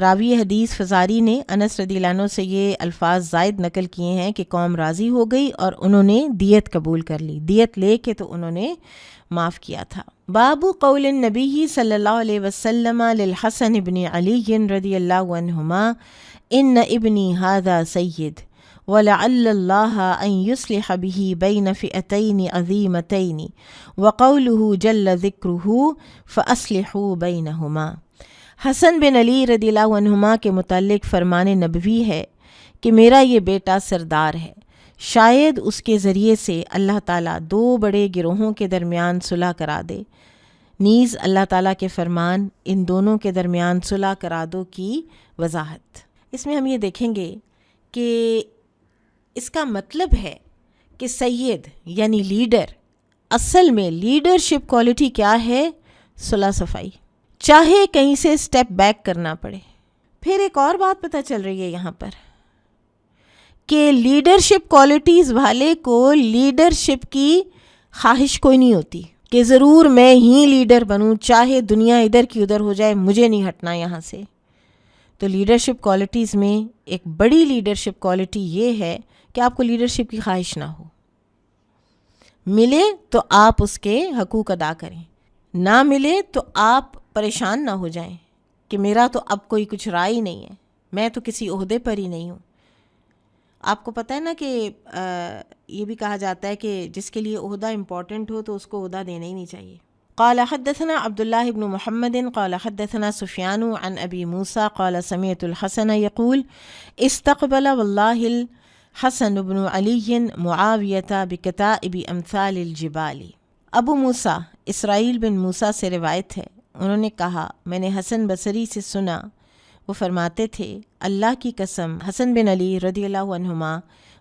راوی حدیث فزاری نے انس رضی اللہ عنہ سے یہ الفاظ زائد نقل کیے ہیں کہ قوم راضی ہو گئی اور انہوں نے دیت قبول کر لی، دیت لے کے تو انہوں نے معاف کیا تھا۔ باب قول النبی صلی اللہ علیہ وسلم للحسن بن علی رضی اللہ عنہما ان ابنی ھذا سید وَلَعَلَّ اللَّهَ أَن يُصْلِحَ بِهِ بَيْنَ فِئَتَيْنِ عَظِيمَتَيْنِ وَقَوْلُهُ جَلَّ ذِكْرُهُ فَأَصْلِحُوا بَيْنَهُمَا۔ حسن بن علی رضی اللہ عنہما کے متعلق فرمان نبوی ہے کہ میرا یہ بیٹا سردار ہے، شاید اس کے ذریعے سے اللہ تعالیٰ 2 بڑے گروہوں کے درمیان صلح کرا دے، نیز اللہ تعالیٰ کے فرمان ان دونوں کے درمیان صلح کرا دو کی وضاحت۔ اس میں ہم یہ دیکھیں گے کہ اس کا مطلب ہے کہ سید یعنی لیڈر، اصل میں لیڈرشپ کوالٹی کیا ہے؟ صلح صفائی، چاہے کہیں سے سٹیپ بیک کرنا پڑے۔ پھر ایک اور بات پتہ چل رہی ہے یہاں پر کہ لیڈرشپ کوالٹیز والے کو لیڈرشپ کی خواہش کوئی نہیں ہوتی، کہ ضرور میں ہی لیڈر بنوں، چاہے دنیا ادھر کی ادھر ہو جائے، مجھے نہیں ہٹنا یہاں سے۔ تو لیڈرشپ کوالٹیز میں ایک بڑی لیڈرشپ کوالٹی یہ ہے کہ آپ کو لیڈرشپ کی خواہش نہ ہو، ملے تو آپ اس کے حقوق ادا کریں، نہ ملے تو آپ پریشان نہ ہو جائیں کہ میرا تو اب کوئی کچھ رائے ہی نہیں ہے، میں تو کسی عہدے پر ہی نہیں ہوں۔ آپ کو پتہ ہے نا کہ یہ بھی کہا جاتا ہے کہ جس کے لیے عہدہ امپورٹنٹ ہو تو اس کو عہدہ دینا ہی نہیں چاہیے۔ قال حدثنا عبد الله بن محمد قال حدثنا سفيان عن أبي موسى قال سمعت الحسن يقول استقبل والله الحسن بن علي معاوية بكتائب أمثال الجبال۔ ابو موسیٰ اسرائیل بن موسیٰ سے روایت ہے، انہوں نے کہا میں نے حسن بصری سے سنا، وہ فرماتے تھے اللہ کی قسم حسن بن علی رضی اللہ عنہما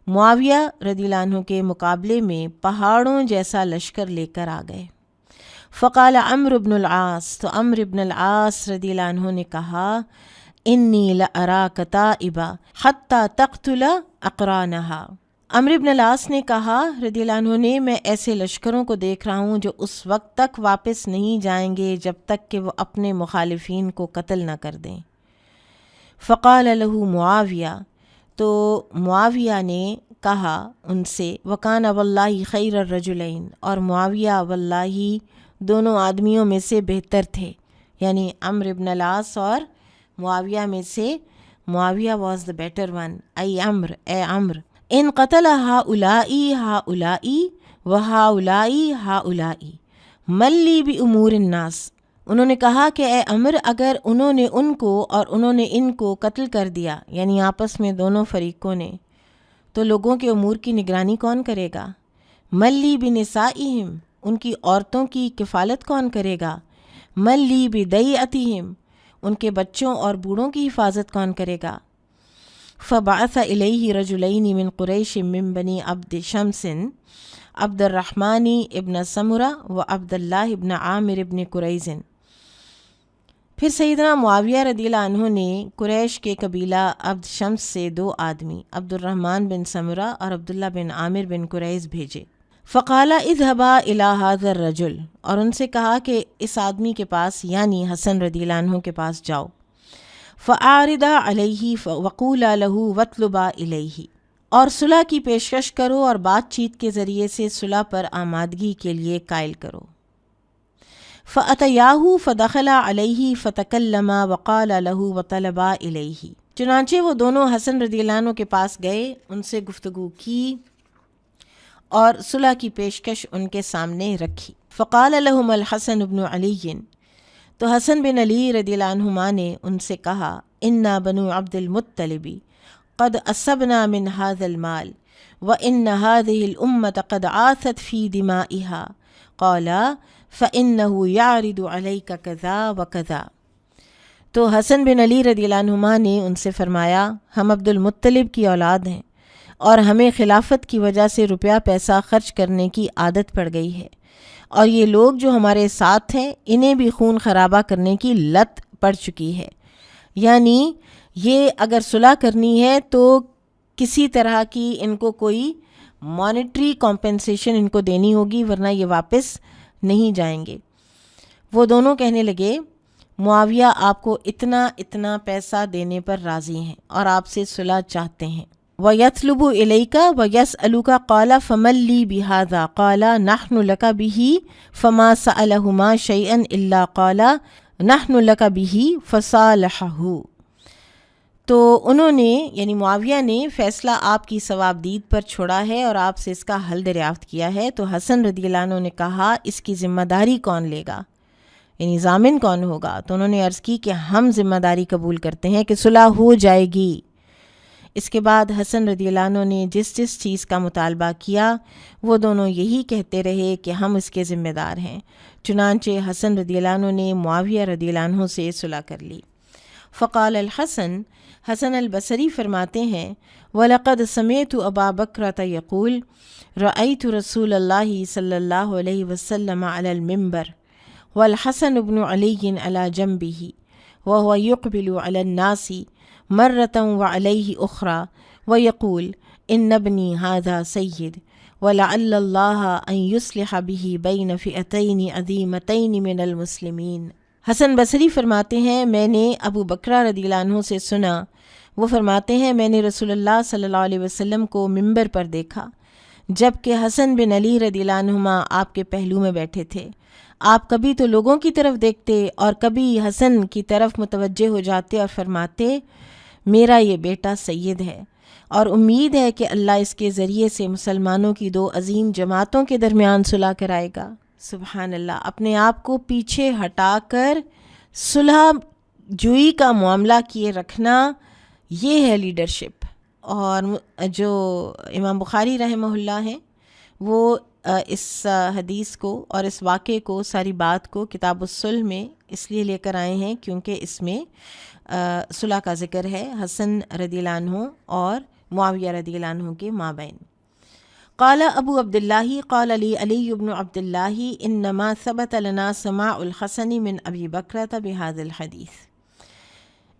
معاویہ رضی اللہ عنہ کے مقابلے میں پہاڑوں جیسا لشکر لے کر آ گئے۔ فقال عمرو بن العاص، تو عمرو بن العاص رضی اللہ عنہ نے کہا انی لأراک تائبا حتی تقتل اقرانها۔ عمرو بن العاص نے کہا رضی اللہ عنہ نے، میں ایسے لشکروں کو دیکھ رہا ہوں جو اس وقت تک واپس نہیں جائیں گے جب تک کہ وہ اپنے مخالفین کو قتل نہ کر دیں۔ فقال له معاویہ، تو معاویہ نے کہا ان سے وکان واللہ خیر الرجلین، اور معاویہ واللہ دونوں آدمیوں میں سے بہتر تھے، یعنی عمرو بن العاص اور معاویہ میں سے معاویہ واز دا بیٹر ون۔ اے عمر ان قتل ہؤلائی ہؤلائی وہؤلائی ہؤلائی من لی بامور الناس۔ انہوں نے کہا کہ اے عمر اگر انہوں نے ان کو اور انہوں نے ان کو قتل کر دیا، یعنی آپس میں دونوں فریقوں نے، تو لوگوں کے امور کی نگرانی کون کرے گا؟ من لی بنسائہم، ان کی عورتوں کی کفالت کون کرے گا؟ من لی بدیعتہم، ان کے بچوں اور بوڑھوں کی حفاظت کون کرے گا؟ فبعث الیہ رجلین من قریش من بنی عبد شمس عبد الرحمن ابن سمرہ و عبد اللہ ابن عامر ابن قریظ۔ پھر سیدنا معاویہ رضی اللہ عنہ نے قریش کے قبیلہ عبد شمس سے 2 آدمی عبد الرحمن بن سمرہ اور عبداللہ بن عامر بن قریظ بھیجے۔ فقال اذهبا الى هذا الرجل، اور ان سے کہا کہ اس آدمی کے پاس یعنی حسن رضی اللہ عنہ کے پاس جاؤ۔ فاعرضا علیہ وقولا له واطلبا الیہ، اور صلح کی پیشکش کرو اور بات چیت کے ذریعے سے صلح پر آمادگی کے لیے قائل کرو۔ فاتیاہ فدخلا علیہ فتکلما وقال له وطلبا الیہ، چنانچہ وہ دونوں حسن رضی اللہ عنہ کے پاس گئے، ان سے گفتگو کی اور صلح کی پیشکش ان کے سامنے رکھی۔ فقال لهم الحسن بن علی، تو حسن بن علی رضی اللہ عنہما نے ان سے کہا انا بنو عبد المطلب قد اصبنا من هذا المال وان هذه الامة قد عاثت في دمائها قال فانه يعرض عليك كذا وكذا۔ تو حسن بن علی رضی اللہ عنہما نے ان سے فرمایا ہم عبد المطلب کی اولاد ہیں اور ہمیں خلافت کی وجہ سے روپیہ پیسہ خرچ کرنے کی عادت پڑ گئی ہے، اور یہ لوگ جو ہمارے ساتھ ہیں انہیں بھی خون خرابہ کرنے کی لت پڑ چکی ہے، یعنی یہ اگر صلح کرنی ہے تو کسی طرح کی ان کو کوئی مانیٹری کمپنسیشن ان کو دینی ہوگی، ورنہ یہ واپس نہیں جائیں گے۔ وہ دونوں کہنے لگے معاویہ آپ کو اتنا پیسہ دینے پر راضی ہیں اور آپ سے صلح چاہتے ہیں۔ وَيَطْلُبُ إِلَيْكَ وَيَسْأَلُكَ قَالَ فَمَن لِّي بِهَذَا قَالَ نَحْنُ لَكَ بِهِ فَمَا سَأَلَهُمَا شَيْئًا إِلَّا قَالَ نَحْنُ لَكَ بِهِ فَصَالَحَهُ۔ تو انہوں نے یعنی معاویہ نے فیصلہ آپ کی ثوابدید پر چھوڑا ہے اور آپ سے اس کا حل دریافت کیا ہے۔ تو حسن رضی اللہ عنہ نے کہا اس کی ذمہ داری کون لے گا، یعنی ضامن کون ہوگا؟ تو انہوں نے عرض کی کہ ہم ذمہ داری قبول کرتے ہیں کہ صلح ہو جائے گی۔ اس کے بعد حسن رضی اللہ عنہ نے جس چیز کا مطالبہ کیا وہ دونوں یہی کہتے رہے کہ ہم اس کے ذمہ دار ہیں۔ چنانچہ حسن رضی اللہ عنہ نے معاویہ رضی اللہ عنہ سے صلح کر لی۔ فقال الحسن، حسن البصری فرماتے ہیں وَلَقَدْ سَمِعْتُ أَبَا بَكْرَةَ يَقُولُ رَأَيْتُ رَسُولَ اللَّهِ صلی اللہ علیہ وسلم علی المنبر والحسن بن علی علی جنبه وهو يقبل على الناس مرة وعليه أخرى ويقول إن ابني هذا سيد وَلَعَلَّ اللَّهَ أَن يُصْلِحَ بِهِ بَيْنَ فِئَتَيْنِ عَظِیمَتَیْنِ مِنَ الْمُسْلِمِینَ۔ حسن بصری فرماتے ہیں میں نے ابو بکرہ رضی اللہ عنہ سے سنا، وہ فرماتے ہیں میں نے رسول اللہ صلی اللہ علیہ وسلم کو ممبر پر دیکھا جبکہ حسن بن علی رضی اللہ عنہما آپ کے پہلو میں بیٹھے تھے۔ آپ کبھی تو لوگوں کی طرف دیکھتے اور کبھی حسن کی طرف متوجہ ہو جاتے اور فرماتے میرا یہ بیٹا سید ہے، اور امید ہے کہ اللہ اس کے ذریعے سے مسلمانوں کی دو عظیم جماعتوں کے درمیان صلح کرائے گا۔ سبحان اللہ، اپنے آپ کو پیچھے ہٹا کر صلح جوئی کا معاملہ کیے رکھنا، یہ ہے لیڈرشپ۔ اور جو امام بخاری رحمہ اللہ ہیں وہ اس حدیث کو اور اس واقعے کو، ساری بات کو کتاب الصلح میں اس لیے لے کر آئے ہیں کیونکہ اس میں صلح کا ذکر ہے حسن رضی اللہ عنہ اور معاویہ رضی اللہ عنہ کے مابین۔ قال ابو عبداللہ قال لی علی بن عبداللہ انما ثبت لنا سماع الحسن من ابی بکرۃ بهذا الحدیث۔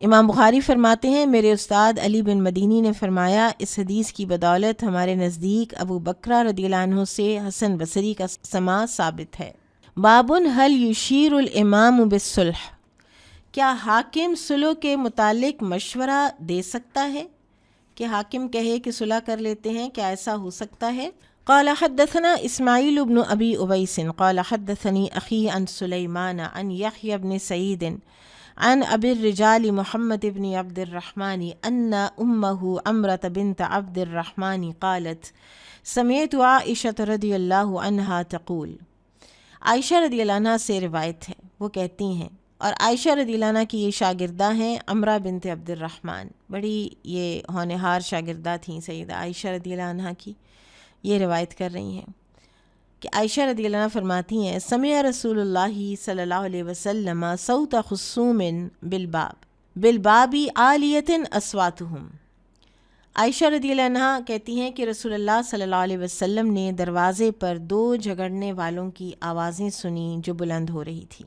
امام بخاری فرماتے ہیں میرے استاد علی بن مدینی نے فرمایا اس حدیث کی بدولت ہمارے نزدیک ابو بکرہ رضی اللہ عنہ سے حسن بصری کا سماع ثابت ہے۔ باب هل یشیر الامام بالصلح، کیا حاکم صلح کے متعلق مشورہ دے سکتا ہے کہ حاکم کہے کہ صلح کر لیتے ہیں، کیا ایسا ہو سکتا ہے؟ قال حدثنا اسماعیل بن ابی اویس قال حدثنی اخی عن سلیمان عن یحیی بن سعید عن ابی الرجال محمد بن عبد الرحمن ان امه عمرة بنت عبد الرحمن قالت سمعت عائشة رضی اللہ عنہا تقول، عائشہ رضی اللہ عنہ سے روایت ہے، وہ کہتی ہیں، اور عائشہ رضی اللہ عنہ کی یہ شاگردہ ہیں عمرہ بنت عبد الرحمن، بڑی یہ ہونہار شاگردہ تھیں سیدہ عائشہ رضی اللہ عنہ کی، یہ روایت کر رہی ہیں کہ عائشہ رضی اللہ عنہ فرماتی ہیں سمع رسول اللہ صلی اللہ علیہ وسلم صوت خصوم بالباب عالیۃ اصواتہم۔ عائشہ رضی اللہ عنہ کہتی ہیں کہ رسول اللہ صلی اللہ علیہ وسلم نے دروازے پر دو جھگڑنے والوں کی آوازیں سنیں جو بلند ہو رہی تھی۔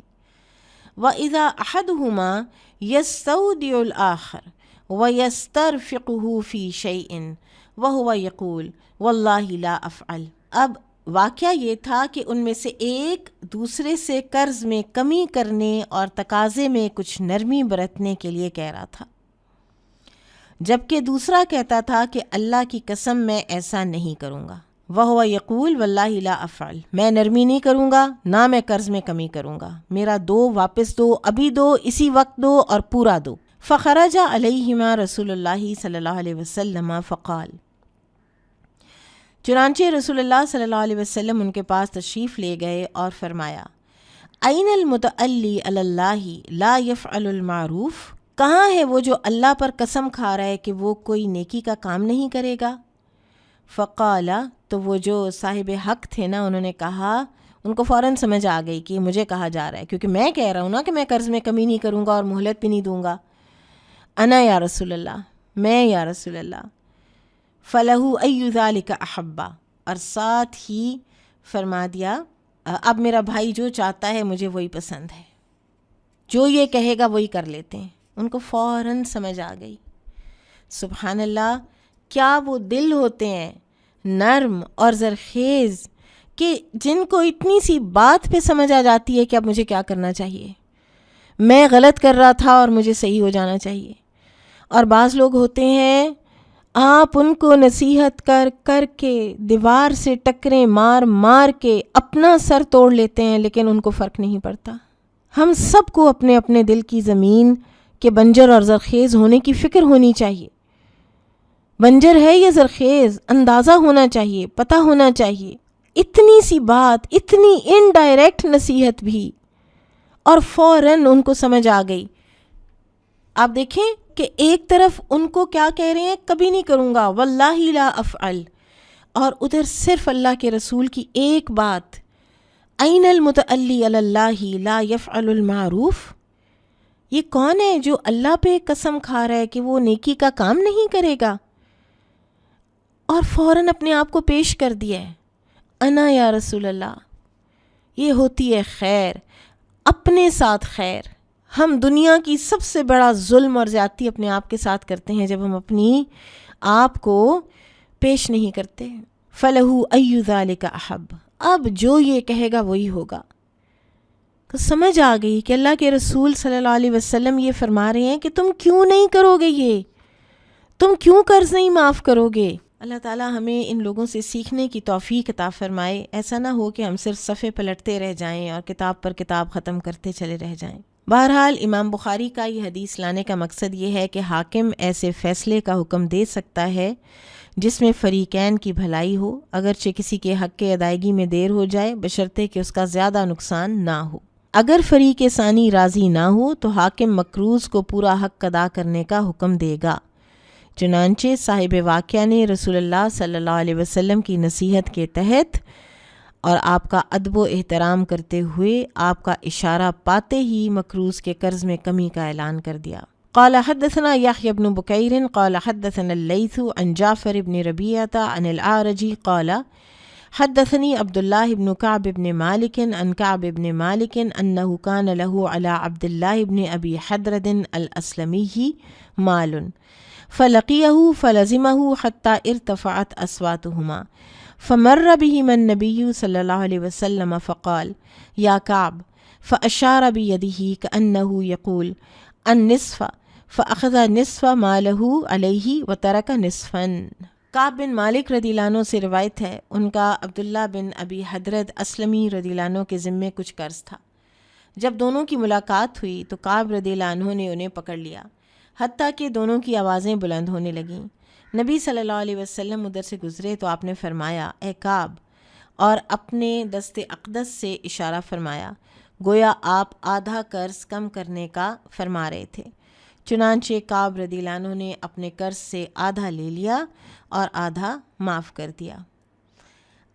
وَإِذَا أَحَدُهُمَا يَسْتَوْدِعُ الْآخَرَ وَيَسْتَرْفِقُهُ فِي شَيْءٍ وَهُوَ يَقُولُ وَاللَّهِ لَا أَفْعَلُ۔ اب واقعہ یہ تھا کہ ان میں سے ایک دوسرے سے قرض میں کمی کرنے اور تقاضے میں کچھ نرمی برتنے کے لیے کہہ رہا تھا، جبکہ دوسرا کہتا تھا کہ اللہ کی قسم میں ایسا نہیں کروں گا۔ وَهُوَ يَقُولُ وَاللَّهِ لَا أَفْعَلُ، میں نرمی نہیں کروں گا، نہ میں قرض میں کمی کروں گا، میرا دو واپس دو، ابھی دو، اسی وقت دو اور پورا دو۔ فخرج علیہما رسول اللہ صلی اللہ علیہ وسلم فقال، چنانچہ رسول اللہ صلی اللہ علیہ وسلم ان کے پاس تشریف لے گئے اور فرمایا این المتعلی علی اللہ لا یفعل المعروف، کہاں ہے وہ جو اللہ پر قسم کھا رہا ہے کہ وہ کوئی نیکی کا کام نہیں کرے گا؟ فقال، تو وہ جو صاحب حق تھے نا، انہوں نے کہا، ان کو فوراً سمجھ آ گئی کہ مجھے کہا جا رہا ہے کیونکہ میں کہہ رہا ہوں نا کہ میں قرض میں کمی نہیں کروں گا اور مہلت بھی نہیں دوں گا۔ انا یا رسول اللہ، میں یا رسول اللہ۔ فَلَهُ أَيُّ ذَلِكَ أَحَبَّ، اور ساتھ ہی فرما دیا اب میرا بھائی جو چاہتا ہے مجھے وہی پسند ہے، جو یہ کہے گا وہی کر لیتے ہیں۔ ان کو فوراً سمجھ آ گئی۔ سبحان اللہ، کیا وہ دل ہوتے ہیں نرم اور زرخیز کہ جن کو اتنی سی بات پہ سمجھ آ جاتی ہے کہ اب مجھے کیا کرنا چاہیے، میں غلط کر رہا تھا اور مجھے صحیح ہو جانا چاہیے۔ اور بعض لوگ ہوتے ہیں آپ ان کو نصیحت کر کر کے دیوار سے ٹکریں مار مار کے اپنا سر توڑ لیتے ہیں، لیکن ان کو فرق نہیں پڑتا۔ ہم سب کو اپنے اپنے دل کی زمین کے بنجر اور زرخیز ہونے کی فکر ہونی چاہیے۔ بنجر ہے یہ زرخیز، اندازہ ہونا چاہیے، پتہ ہونا چاہیے۔ اتنی سی بات، اتنی انڈائریکٹ نصیحت بھی، اور فوراً ان کو سمجھ آ گئی۔ آپ دیکھیں کہ ایک طرف ان کو کیا کہہ رہے ہیں، کبھی نہیں کروں گا، واللہ لا افعل، اور ادھر صرف اللہ کے رسول کی ایک بات، این المتعلی علی اللہ لا یفعل المعروف۔ یہ کون ہے جو اللہ پہ قسم کھا رہا ہے کہ وہ نیکی کا کام نہیں کرے گا، اور فوراً اپنے آپ کو پیش کر دیا ہے، انا یا رسول اللہ۔ یہ ہوتی ہے خیر، اپنے ساتھ خیر۔ ہم دنیا کی سب سے بڑا ظلم اور زیادتی اپنے آپ کے ساتھ کرتے ہیں جب ہم اپنی آپ کو پیش نہیں کرتے۔ فلہو ای ذالک احب، اب جو یہ کہے گا وہی ہوگا۔ تو سمجھ آ گئی کہ اللہ کے رسول صلی اللہ علیہ وسلم یہ فرما رہے ہیں کہ تم کیوں نہیں کرو گے، یہ تم کیوں قرض نہیں معاف کرو گے۔ اللہ تعالیٰ ہمیں ان لوگوں سے سیکھنے کی توفیق عطا فرمائے، ایسا نہ ہو کہ ہم صرف صفحے پلٹتے رہ جائیں اور کتاب پر کتاب ختم کرتے چلے رہ جائیں۔ بہرحال امام بخاری کا یہ حدیث لانے کا مقصد یہ ہے کہ حاکم ایسے فیصلے کا حکم دے سکتا ہے جس میں فریقین کی بھلائی ہو، اگرچہ کسی کے حق کے ادائیگی میں دیر ہو جائے، بشرطے کہ اس کا زیادہ نقصان نہ ہو۔ اگر فریق ثانی راضی نہ ہو تو حاکم مقروض کو پورا حق ادا کرنے کا حکم دے گا۔ چنانچہ صاحب واقعہ نے رسول اللہ صلی اللہ علیہ وسلم کی نصیحت کے تحت اور آپ کا ادب و احترام کرتے ہوئے آپ کا اشارہ پاتے ہی مقروض کے قرض میں کمی کا اعلان کر دیا۔ قال حدثنا يحيى بن بكير قال حدثنا الليث عن جعفر بن ربيعة عن الأعرج قال حدثني عبد الله بن كعب بن مالك عن كعب بن مالك أنه كان له على عبد الله بن أبي حدرد الأسلمي مال فلقيه فلزمه حتى ارتفعت أصواتهما فمر بهما النبي صلى الله عليه وسلم فقال يا كعب فأشار بيده كأنه يقول النصف فأخذ نصف ماله عليه وترك نصفا۔ کعب بن مالک رضی اللہ عنہ سے روایت ہے، ان کا عبداللہ بن ابی حدرد اسلمی رضی اللہ عنہ کے ذمے کچھ قرض تھا۔ جب دونوں کی ملاقات ہوئی تو کعب رضی اللہ عنہ نے انہیں پکڑ لیا، حتیٰ کہ دونوں کی آوازیں بلند ہونے لگیں۔ نبی صلی اللہ علیہ وسلم ادھر سے گزرے تو آپ نے فرمایا اے کعب، اور اپنے دست اقدس سے اشارہ فرمایا، گویا آپ آدھا قرض کم کرنے کا فرما رہے تھے۔ چنانچہ کعب رضی اللہ عنہ نے اپنے قرض سے آدھا لے لیا اور آدھا معاف کر دیا۔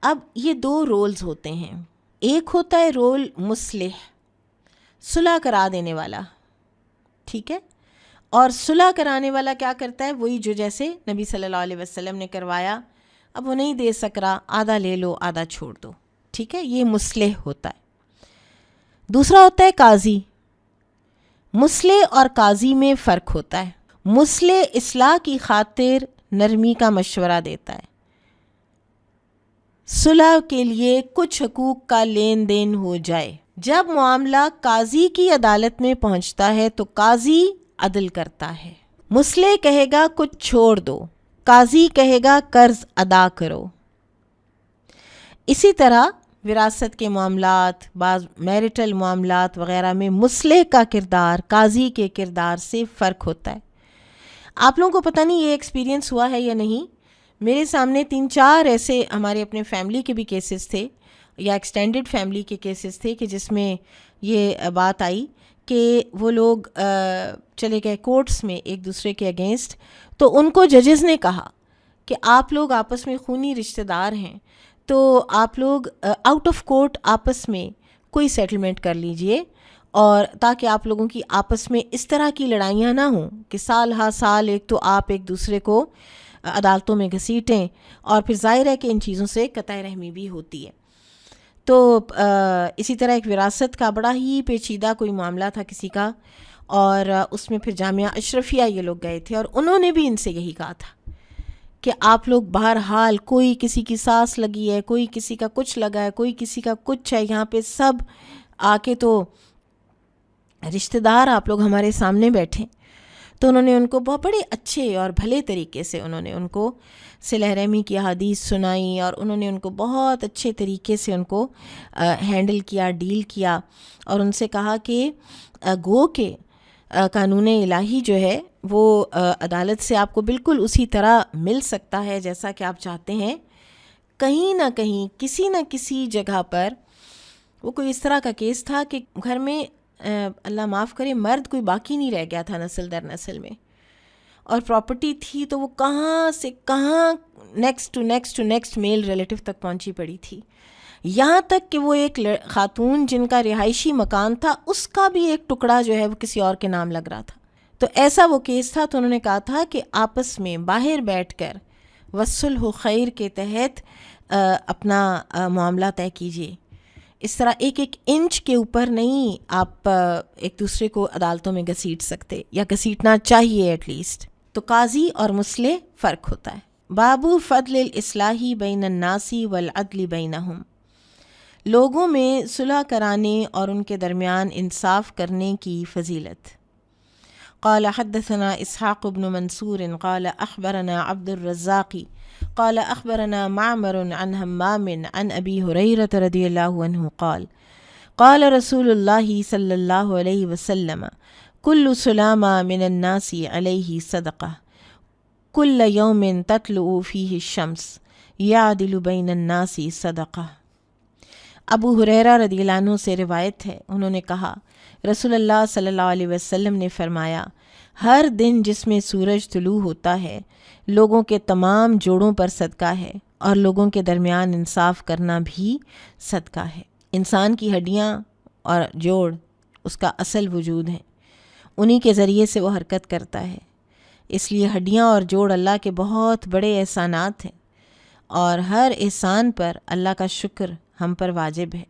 اب یہ دو رولز ہوتے ہیں، ایک ہوتا ہے رول مصلح، صلح کرا دینے والا، ٹھیک ہے، اور صلح کرانے والا کیا کرتا ہے؟ وہی جو جیسے نبی صلی اللہ علیہ وسلم نے کروایا، اب وہ نہیں دے سک رہا، آدھا لے لو آدھا چھوڑ دو، ٹھیک ہے، یہ مصلح ہوتا ہے۔ دوسرا ہوتا ہے قاضی۔ مصلح اور قاضی میں فرق ہوتا ہے۔ مصلح اصلاح کی خاطر نرمی کا مشورہ دیتا ہے، صلح کے لیے کچھ حقوق کا لین دین ہو جائے۔ جب معاملہ قاضی کی عدالت میں پہنچتا ہے تو قاضی عدل کرتا ہے۔ مصلح کہے گا کچھ چھوڑ دو، قاضی کہے گا قرض ادا کرو۔ اسی طرح وراثت کے معاملات، بعض میرٹل معاملات وغیرہ میں مصلح کا کردار قاضی کے کردار سے فرق ہوتا ہے۔ آپ لوگوں کو پتہ نہیں یہ ایکسپیرینس ہوا ہے یا نہیں، میرے سامنے 3-4 ایسے ہمارے اپنے فیملی کے بھی کیسز تھے یا ایکسٹینڈڈ فیملی کے کیسز تھے کہ جس میں یہ بات آئی کہ وہ لوگ چلے گئے کورٹس میں ایک دوسرے کے اگینسٹ، تو ان کو ججز نے کہا کہ آپ لوگ آپس میں خونی رشتہ دار ہیں، تو آپ لوگ آؤٹ آف کورٹ آپس میں کوئی سیٹلمنٹ کر لیجئے، اور تاکہ آپ لوگوں کی آپس میں اس طرح کی لڑائیاں نہ ہوں کہ سال ہا سال ایک تو آپ ایک دوسرے کو عدالتوں میں گھسیٹیں، اور پھر ظاہر ہے کہ ان چیزوں سے قطع رحمی بھی ہوتی ہے۔ تو اسی طرح ایک وراثت کا بڑا ہی پیچیدہ کوئی معاملہ تھا کسی کا، اور اس میں پھر جامعہ اشرفیہ یہ لوگ گئے تھے، اور انہوں نے بھی ان سے یہی کہا تھا کہ آپ لوگ بہرحال، کوئی کسی کی سانس لگی ہے، کوئی کسی کا کچھ لگا ہے، کوئی کسی کا کچھ ہے، یہاں پہ سب آ کے تو رشتہ دار آپ لوگ ہمارے سامنے بیٹھیں۔ تو انہوں نے ان کو بہت بڑے اچھے اور بھلے طریقے سے انہوں نے ان کو صلح رحمی کی احادیث سنائی، اور انہوں نے ان کو بہت اچھے طریقے سے ان کو ہینڈل کیا، ڈیل کیا، اور ان سے کہا کہ گو کہ قانون الہی جو ہے وہ عدالت سے آپ کو بالکل اسی طرح مل سکتا ہے جیسا کہ آپ چاہتے ہیں۔ کہیں نہ کہیں کسی نہ کسی جگہ پر وہ کوئی اس طرح کا کیس تھا کہ گھر میں اللہ معاف کرے مرد کوئی باقی نہیں رہ گیا تھا نسل در نسل میں، اور پراپرٹی تھی تو وہ کہاں سے کہاں نیکسٹ میل ریلیٹو تک پہنچی پڑی تھی، یہاں تک کہ وہ ایک خاتون جن کا رہائشی مکان تھا اس کا بھی ایک ٹکڑا جو ہے وہ کسی اور کے نام لگ رہا تھا۔ تو ایسا وہ کیس تھا، تو انہوں نے کہا تھا کہ آپس میں باہر بیٹھ کر والصلح خیر کے تحت اپنا معاملہ طے کیجیے، اس طرح ایک انچ کے اوپر نہیں آپ ایک دوسرے کو عدالتوں میں گھسیٹ سکتے، یا گھسیٹنا چاہیے ایٹ لیسٹ۔ تو قاضی اور مصلح فرق ہوتا ہے۔ بابو فضل الاصلاحی بین الناسی والعدل بینہم، لوگوں میں صلح کرانے اور ان کے درمیان انصاف کرنے کی فضیلت۔ قال حدثنا اسحاق بن منصور قال اخبرنا عبد الرزاق قال اخبرنا معمر عن همام عن ابی ہریرہ رضی اللہ عنہ قال قال رسول اللہ صلی اللہ علیہ وسلم کل سلامہ من الناس علیہ صدقہ کل یوم تطلع فیہ الشمس یعدل بین الناس صدقہ۔ ابو ہریرہ رضی اللہ عنہ سے روایت ہے، انہوں نے کہا رسول اللہ صلی اللہ علیہ وسلم نے فرمایا، ہر دن جس میں سورج طلوع ہوتا ہے لوگوں کے تمام جوڑوں پر صدقہ ہے، اور لوگوں کے درمیان انصاف کرنا بھی صدقہ ہے۔ انسان کی ہڈیاں اور جوڑ اس کا اصل وجود ہیں، انہی کے ذریعے سے وہ حرکت کرتا ہے، اس لیے ہڈیاں اور جوڑ اللہ کے بہت بڑے احسانات ہیں، اور ہر احسان پر اللہ کا شکر ہم پر واجب ہے۔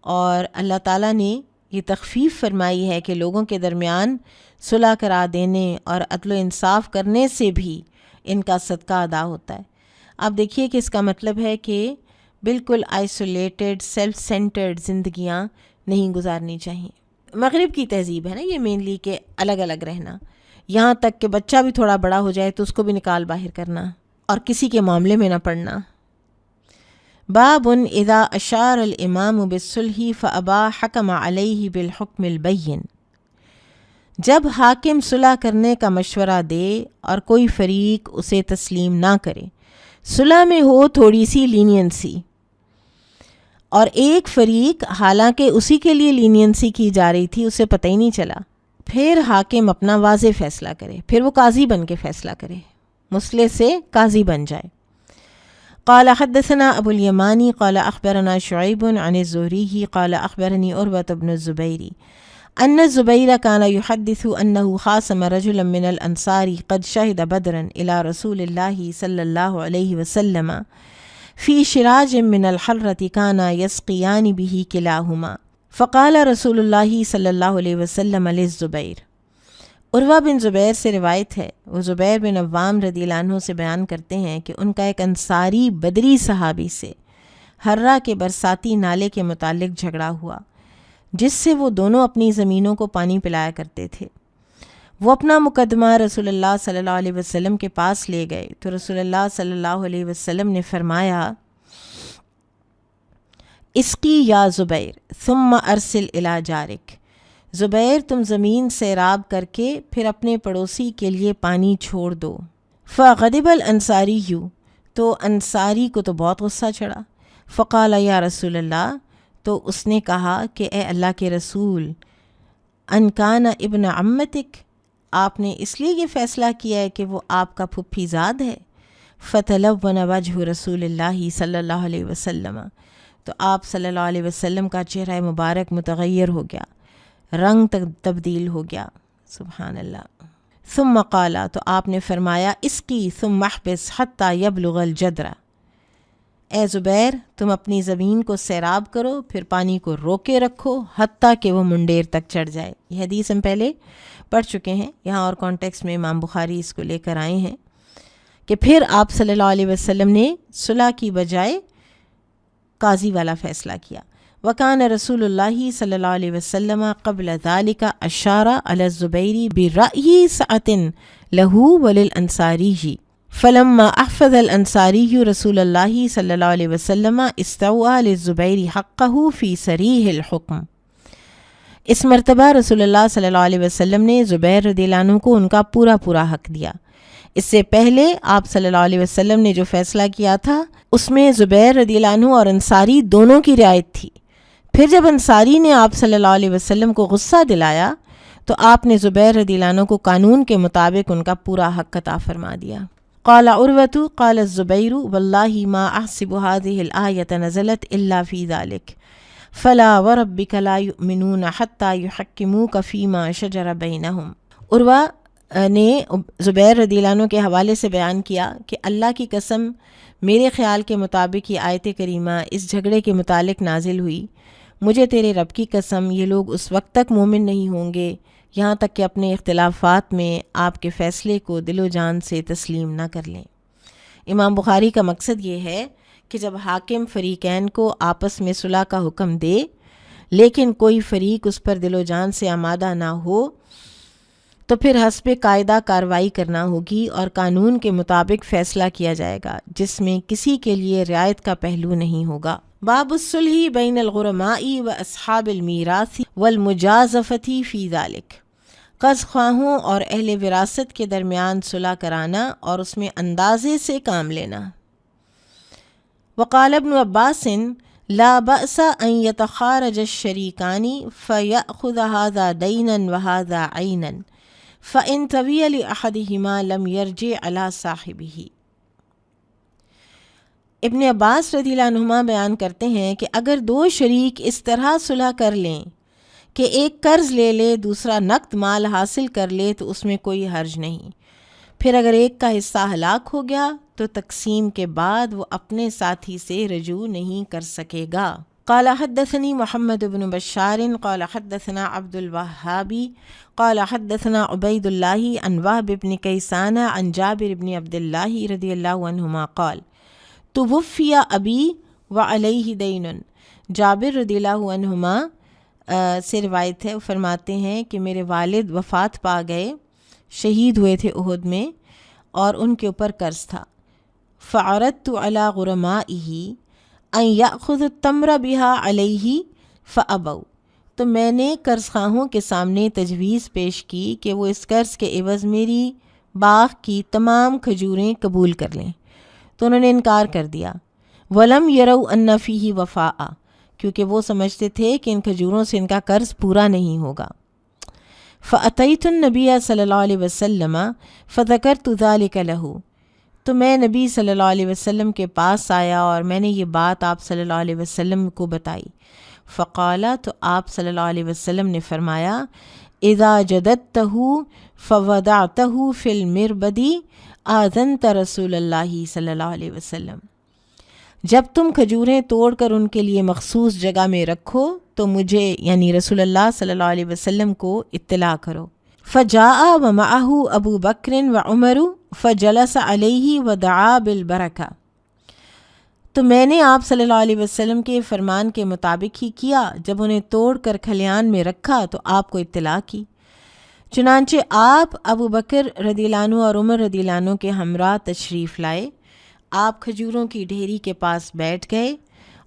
اور اللہ تعالیٰ نے یہ تخفیف فرمائی ہے کہ لوگوں کے درمیان صلح کرا دینے اور عدل و انصاف کرنے سے بھی ان کا صدقہ ادا ہوتا ہے۔ آپ دیکھیے کہ اس کا مطلب ہے کہ بالکل آئسولیٹڈ سیلف سینٹرڈ زندگیاں نہیں گزارنی چاہیے۔ مغرب کی تہذیب ہے نا یہ مینلی کہ الگ الگ رہنا، یہاں تک کہ بچہ بھی تھوڑا بڑا ہو جائے تو اس کو بھی نکال باہر کرنا اور کسی کے معاملے میں نہ پڑنا۔ باب اذا اشار الامام بالصلح فابا حکم علیہ بالحکم البین، جب حاکم صلح کرنے کا مشورہ دے اور کوئی فریق اسے تسلیم نہ کرے، صلح میں ہو تھوڑی سی لینینسی اور ایک فریق حالانکہ اسی کے لیے لینینسی کی جا رہی تھی اسے پتہ ہی نہیں چلا، پھر حاکم اپنا واضح فیصلہ کرے، پھر وہ قاضی بن کے فیصلہ کرے، مسئلے سے قاضی بن جائے۔ قال حدثنا ابو الیمانی قال اخبرنا شعیب عن الزہری قال اخبرنی عروۃ بن الزبیر ان الزبیر كان يحدث انه خاصم رجلا من الانصار قد شهد بدرا الى رسول الله صلی اللہ علیہ وسلم في شراج من الحرة كان يسقيان به كلاهما فقال رسول الله صلی اللہ علیہ وسلم للزبیر۔ عروہ بن زبیر سے روایت ہے، وہ زبیر بن عوام رضی اللہ عنہ سے بیان کرتے ہیں کہ ان کا ایک انصاری بدری صحابی سے حرہ کے برساتی نالے کے متعلق جھگڑا ہوا، جس سے وہ دونوں اپنی زمینوں کو پانی پلایا کرتے تھے۔ وہ اپنا مقدمہ رسول اللہ صلی اللہ علیہ وسلم کے پاس لے گئے تو رسول اللہ صلی اللہ علیہ وسلم نے فرمایا، اسقی یا زبیر ثم ارسل الی جارک، زبیر تم زمین سیراب کر کے پھر اپنے پڑوسی کے لیے پانی چھوڑ دو۔ فغضب الانصاری، تو انصاری کو تو بہت غصہ چڑھا۔ فقال یا رسول اللہ، تو اس نے کہا کہ اے اللہ کے رسول، ان کان ابن عمتک، آپ نے اس لیے یہ فیصلہ کیا ہے کہ وہ آپ کا پھپھی زاد ہے؟ فتلون وجہ رسول اللہ صلی اللہ علیہ وسلم، تو آپ صلی اللہ علیہ وسلم کا چہرہ مبارک متغیر ہو گیا، رنگ تبدیل ہو گیا، سبحان اللہ۔ ثم قال، تو آپ نے فرمایا، اسقی ثم احبس حتی یبلغ الجدر، اے زبیر تم اپنی زمین کو سیراب کرو پھر پانی کو روکے رکھو حتیٰ کہ وہ منڈیر تک چڑھ جائے۔ یہ حدیث ہم پہلے پڑھ چکے ہیں، یہاں اور کانٹیکسٹ میں امام بخاری اس کو لے کر آئے ہیں کہ پھر آپ صلی اللہ علیہ وسلم نے صلح کی بجائے قاضی والا فیصلہ کیا۔ وکان رسول اللہ صلی اللہ علیہ وسلم قبل ذلك اشار علی الزبیر برأی سعۃ لہ وللانصاری فلما احفظ الانصاری رسول اللہ صلی اللہ علیہ وسلم استوى للزبیر حقہ فی صریح الحکم۔ اس مرتبہ رسول اللہ صلی اللہ علیہ وسلم نے زبیر رضی اللہ عنہ کو ان کا پورا حق دیا۔ اس سے پہلے آپ صلی اللہ علیہ وسلم نے جو فیصلہ کیا تھا اس میں زبیر رضی اللہ عنہ اور انصاری دونوں کی رعایت تھی۔ پھر جب انصاری نے آپ صلی اللہ علیہ وسلم کو غصہ دلایا تو آپ نے زبیر رضی اللہ عنہ کو قانون کے مطابق ان کا پورا حق عطا فرما دیا۔ قال عروۃ قال الزبیر واللہ ما احسب هذه الآیۃ نزلت الا فی ذلک فلا وربک لا یؤمنون حتی یحکموک فیما شجر بینہم۔ عروہ نے زبیر رضی اللہ عنہ کے حوالے سے بیان کیا کہ اللہ کی قسم میرے خیال کے مطابق یہ آیت کریمہ اس جھگڑے کے متعلق نازل ہوئی، مجھے تیرے رب کی قسم یہ لوگ اس وقت تک مومن نہیں ہوں گے یہاں تک کہ اپنے اختلافات میں آپ کے فیصلے کو دل و جان سے تسلیم نہ کر لیں۔ امام بخاری کا مقصد یہ ہے کہ جب حاکم فریقین کو آپس میں صلح کا حکم دے لیکن کوئی فریق اس پر دل و جان سے آمادہ نہ ہو تو پھر حسب قاعدہ کارروائی کرنا ہوگی اور قانون کے مطابق فیصلہ کیا جائے گا جس میں کسی کے لیے رعایت کا پہلو نہیں ہوگا۔ باب الصلح بین الغرماء و اصحاب المیراث والمجازفۃ فی ذلک، قرض خواہوں اور اہل وراثت کے درمیان صلح کرانا اور اس میں اندازے سے کام لینا۔ وقال ابن عباس لا بأس ان يتخارج الشریکان فیأخذ هذا دینا وهذا عینا فإن تبی لأحدهما لم يرجع على صاحبه۔ ابن عباس رضی اللہ عنہما بیان کرتے ہیں کہ اگر دو شریک اس طرح صلح کر لیں کہ ایک قرض لے لے دوسرا نقد مال حاصل کر لے تو اس میں کوئی حرج نہیں، پھر اگر ایک کا حصہ ہلاک ہو گیا تو تقسیم کے بعد وہ اپنے ساتھی سے رجوع نہیں کر سکے گا۔ قال حدثني محمد بن بشار قال حدثنا عبد الوهاب قال حدثنا عبید اللہ عن وهب بن کیسان عن جابر بن عبد اللہ رضی اللہ عنہما قال توفی ابی وعلیہ دین۔ جابر رضی اللہ عنہما سے روایت ہے، فرماتے ہیں کہ میرے والد وفات پا گئے، شہید ہوئے تھے احد میں اور ان کے اوپر قرض تھا۔ فعرضت علی غرمائہ ان یأخذ التمر بها علیہ فابوا، تو میں نے قرض خواہوں کے سامنے تجویز پیش کی کہ وہ اس قرض کے عوض میری باغ کی تمام کھجوریں قبول کر لیں، تو انہوں نے انکار کر دیا۔ ولم یروا ان فیہ وفاء، کیونکہ وہ سمجھتے تھے کہ ان کھجوروں سے ان کا قرض پورا نہیں ہوگا۔ فأتیت النبی صلی اللہ علیہ وسلم فذکرت ذلک لہ، تو میں نبی صلی اللہ علیہ وسلم کے پاس آیا اور میں نے یہ بات آپ صلی اللہ علیہ وسلم کو بتائی۔ فقال، تو آپ صلی اللہ علیہ وسلم نے فرمایا اذا جددتہ فودعتہ فی المربد آذنت رسول اللہ صلی اللہ علیہ وسلم، جب تم کھجوریں توڑ کر ان کے لیے مخصوص جگہ میں رکھو تو مجھے یعنی رسول اللہ صلی اللہ علیہ وسلم کو اطلاع کرو۔ فجاء ومعہ ابو بکر وعمر فجلس علیہ ودعا بالبرکہ، تو میں نے آپ صلی اللہ علیہ وسلم کے فرمان کے مطابق ہی کیا، جب انہیں توڑ کر کھلیان میں رکھا تو آپ کو اطلاع کی۔ چنانچہ آپ ابو بکر رضی اللہ عنہ اور عمر رضی اللہ عنہ کے ہمراہ تشریف لائے، آپ کھجوروں کی ڈھیری کے پاس بیٹھ گئے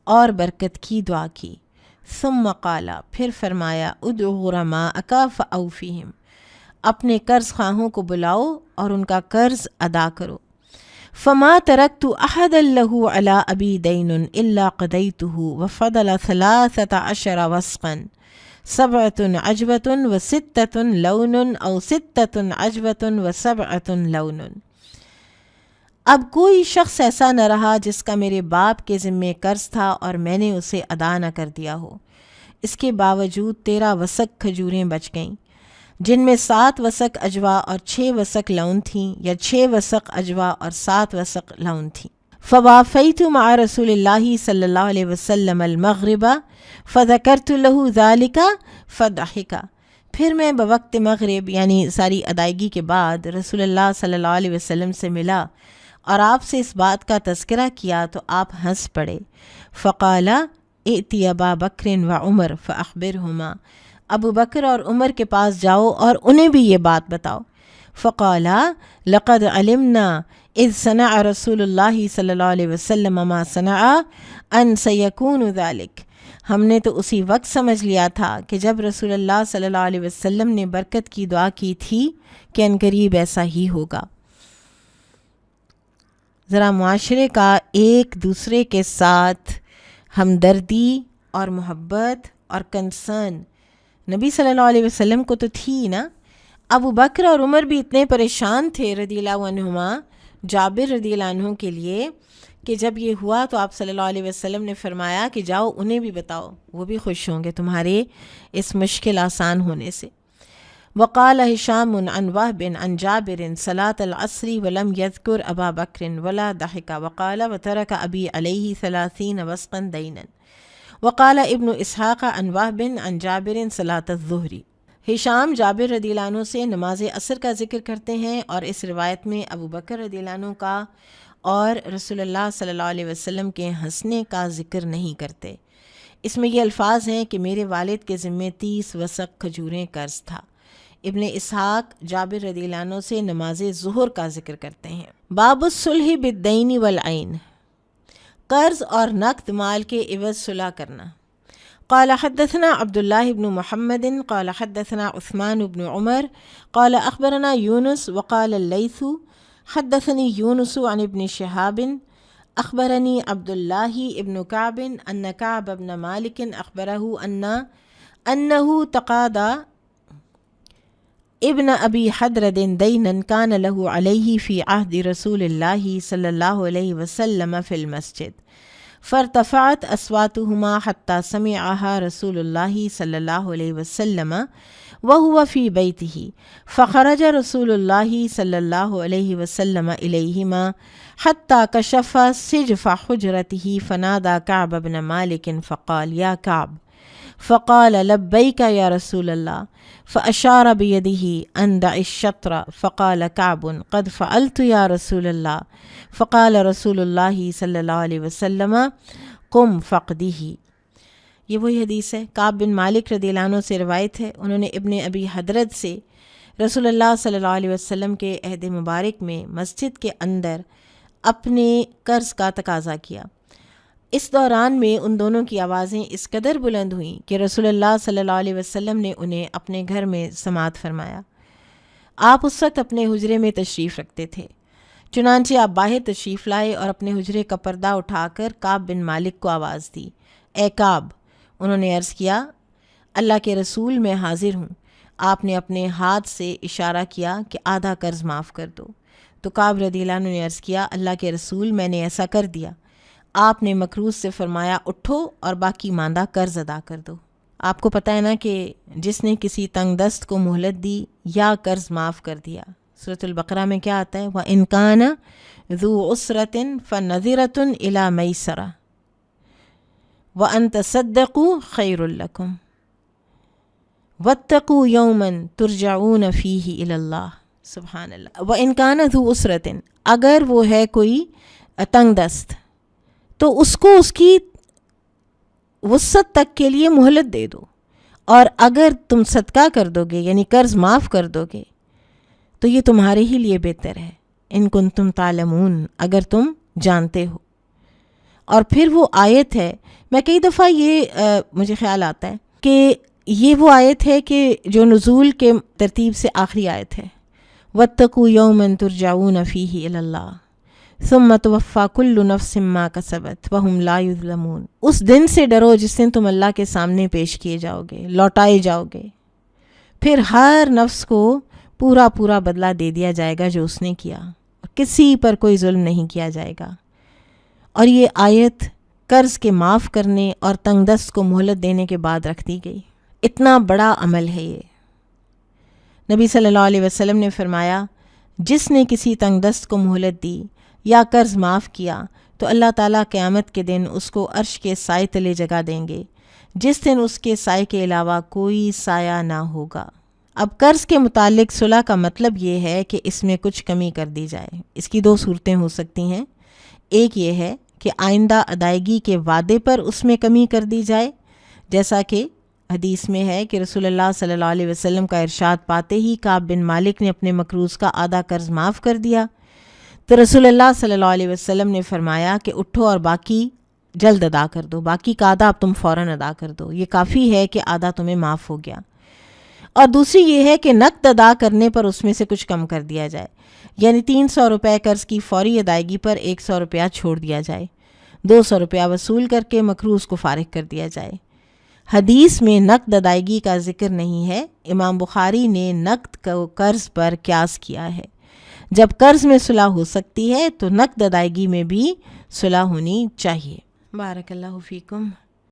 اور برکت کی دعا کی۔ ثم قال، پھر فرمایا ادعو غرماءک فاوفیہم، اپنے قرض خواہوں کو بلاؤ اور ان کا قرض ادا کرو۔ فما ترکت احدا لہ علی ابی دین الا قضیتہ وفضل 13 وسقا 7 عجبۃ و6 لون او 6 عجبۃ و7 لون۔ اب کوئی شخص ایسا نہ رہا جس کا میرے باپ کے ذمے قرض تھا اور میں نے اسے ادا نہ کر دیا ہو، اس کے باوجود 13 وسق کھجوریں بچ گئیں، جن میں 7 وسق اجوا اور 6 وسق لون تھیں، یا 6 وسق اجوا اور 7 وسق لون تھیں۔ فوافیت مع رسول اللہ صلی اللہ علیہ وسلم المغرب فذکرت له ذلک فضحک، پھر میں بوقت مغرب یعنی ساری ادائیگی کے بعد رسول اللہ صلی اللہ علیہ وسلم سے ملا اور آپ سے اس بات کا تذکرہ کیا تو آپ ہنس پڑے۔ فقال ائتی ابا بکر و عمر فاخبرہما، ابو بکر اور عمر کے پاس جاؤ اور انہیں بھی یہ بات بتاؤ۔ فقالا لقد علمنا اذ صنع رسول اللہ صلی اللہ علیہ وسلم ما صنع ان سیکون ذلک، ہم نے تو اسی وقت سمجھ لیا تھا کہ جب رسول اللہ صلی اللہ علیہ وسلم نے برکت کی دعا کی تھی کہ عنقریب ایسا ہی ہوگا۔ ذرا معاشرے کا ایک دوسرے کے ساتھ ہمدردی اور محبت اور کنسرن نبی صلی اللہ علیہ وسلم کو تو تھی نا۔ ابو بکر اور عمر بھی اتنے پریشان تھے رضی اللہ عنہما جابر رضی اللہ عنہ کے لیے کہ جب یہ ہوا تو آپ صلی اللہ علیہ وسلم نے فرمایا کہ جاؤ انہیں بھی بتاؤ، وہ بھی خوش ہوں گے تمہارے اس مشکل آسان ہونے سے۔ وقال ہشام عن وہب عن جابر صلاة العصر ولم يذكر ابا بکر ولا ضحک وقال وترک ابی علیہ 30 وسقا دینا۔ وقال ابن اسحاق عن وہب عن جابر صلاة الظہر۔ ہشام جابر رضی اللہ عنہ سے نماز عصر کا ذکر کرتے ہیں اور اس روایت میں ابو بکر رضی اللہ عنہ کا اور رسول اللہ صلی اللہ علیہ وسلم کے ہنسنے کا ذکر نہیں کرتے۔ اس میں یہ الفاظ ہیں کہ میرے والد کے ذمے 30 وسق کھجوریں قرض تھا۔ ابن اسحاق جابر رضی اللہ عنہ سے نماز ظہر کا ذکر کرتے ہیں۔ باب الصلح بالدین والعین، قرض اور نقد مال کے عوض صلح کرنا۔ قال حدثنا عبد الله بن محمد قال حدثنا عثمان بن عمر قال اخبرنا يونس وقال الليث حدثني يونس عن ابن شهاب اخبرني عبد الله بن كعب ان كعب بن مالك اخبره انه تقاضى ابن ابي حدرد دينا كان له عليه في عهد رسول الله صلى الله عليه وسلم في المسجد فارتفعت اصواتهما حتى سمعها رسول الله صلى الله عليه وسلم وهو في بيته فخرج رسول الله صلى الله عليه وسلم إليهما حتى كشف سجف حجرته فنادى كعب بن مالك فقال يا كعب فقال لبيك يا رسول الله فأشار بيده أن دع الشطر فقال كعب قد فعلت يا رسول الله فقال رسول الله صلى الله عليه وسلم قم فقده۔ یہ وہی حدیث ہے، کعب بن مالک رضی اللہ عنہ سے روایت ہے، انہوں نے ابن ابی حدرد سے رسول اللہ صلی اللہ علیہ وسلم کے عہد مبارک میں مسجد کے اندر اپنے قرض کا تقاضا کیا۔ اس دوران میں ان دونوں کی آوازیں اس قدر بلند ہوئیں کہ رسول اللہ صلی اللہ علیہ وسلم نے انہیں اپنے گھر میں سماعت فرمایا۔ آپ اس وقت اپنے حجرے میں تشریف رکھتے تھے، چنانچہ آپ باہر تشریف لائے اور اپنے حجرے کا پردہ اٹھا کر کعب بن مالک کو آواز دی، اے کعب۔ انہوں نے عرض کیا، اللہ کے رسول میں حاضر ہوں۔ آپ نے اپنے ہاتھ سے اشارہ کیا کہ آدھا قرض معاف کر دو، تو کعب رضی اللہ عنہ نے عرض کیا، اللہ کے رسول میں نے ایسا کر دیا۔ آپ نے مکروز سے فرمایا، اٹھو اور باقی ماندہ قرض ادا کر دو۔ آپ کو پتہ ہے نا کہ جس نے کسی تنگ دست کو مہلت دی یا قرض معاف کر دیا، سورۃ البقرہ میں کیا آتا ہے، وَإِن كَانَ ذُو عُسْرَةٍ فَنَظِرَةٌ إِلَىٰ مَيْسَرَةٍ وَأَن تَصَدَّقُوا خَيْرٌ لَكُمْ وَاتَّقُوا يَوْمًا تُرْجَعُونَ فِيهِ إِلَى اللَّهِ۔ سبحان اللہ۔ وَإِن كَانَ ذُو عُسْرَةٍ، اگر وہ ہے کوئی تنگ دست تو اس کو اس کی وسعت تک کے لیے مہلت دے دو، اور اگر تم صدقہ کر دو گے یعنی قرض معاف کر دو گے تو یہ تمہارے ہی لیے بہتر ہے، ان کنتم تعلمون، اگر تم جانتے ہو۔ اور پھر وہ آیت ہے، میں کئی دفعہ یہ مجھے خیال آتا ہے کہ یہ وہ آیت ہے کہ جو نزول کے ترتیب سے آخری آیت ہے، وَاتَّقُوا يَوْمًا تُرْجَعُونَ فِيهِ إِلَى اللَّهِ ثُمَّ تُوَفَّى كُلُّ نَفْسٍ مَّا كَسَبَتْ وَهُمْ لَا يُظْلَمُونَ۔ اس دن سے ڈرو جس دن تم اللہ کے سامنے پیش کیے جاؤ گے، لوٹائے جاؤ گے، پھر ہر نفس کو پورا پورا بدلہ دے دیا جائے گا جو اس نے کیا، کسی پر کوئی ظلم نہیں کیا جائے گا۔ اور یہ آیت قرض کے معاف کرنے اور تنگ دست کو مہلت دینے کے بعد رکھ دی گئی۔ اتنا بڑا عمل ہے یہ۔ نبی صلی اللہ علیہ وسلم نے فرمایا، جس نے کسی تنگ دست کو مہلت دی یا قرض معاف کیا تو اللہ تعالیٰ قیامت کے دن اس کو عرش کے سائے تلے جگہ دیں گے، جس دن اس کے سائے کے علاوہ کوئی سایہ نہ ہوگا۔ اب قرض کے متعلق صلح کا مطلب یہ ہے کہ اس میں کچھ کمی کر دی جائے۔ اس کی دو صورتیں ہو سکتی ہیں، ایک یہ ہے کہ آئندہ ادائیگی کے وعدے پر اس میں کمی کر دی جائے، جیسا کہ حدیث میں ہے کہ رسول اللہ صلی اللہ علیہ وسلم کا ارشاد پاتے ہی کعب بن مالک نے اپنے مقروض کا آدھا قرض معاف کر دیا، تو رسول اللہ صلی اللہ علیہ وسلم نے فرمایا کہ اٹھو اور باقی جلد ادا کر دو، باقی کا آدھا اب تم فوراً ادا کر دو، یہ کافی ہے کہ آدھا تمہیں معاف ہو گیا۔ اور دوسری یہ ہے کہ نقد ادا کرنے پر اس میں سے کچھ کم کر دیا جائے، یعنی 300 روپے قرض کی فوری ادائیگی پر 100 روپیہ چھوڑ دیا جائے، 200 روپیہ وصول کر کے مقروض کو فارغ کر دیا جائے۔ حدیث میں نقد ادائیگی کا ذکر نہیں ہے، امام بخاری نے نقد کو قرض پر قیاس کیا ہے۔ جب قرض میں صلح ہو سکتی ہے تو نقد ادائیگی میں بھی صلح ہونی چاہیے۔ بارک اللہ فیکم۔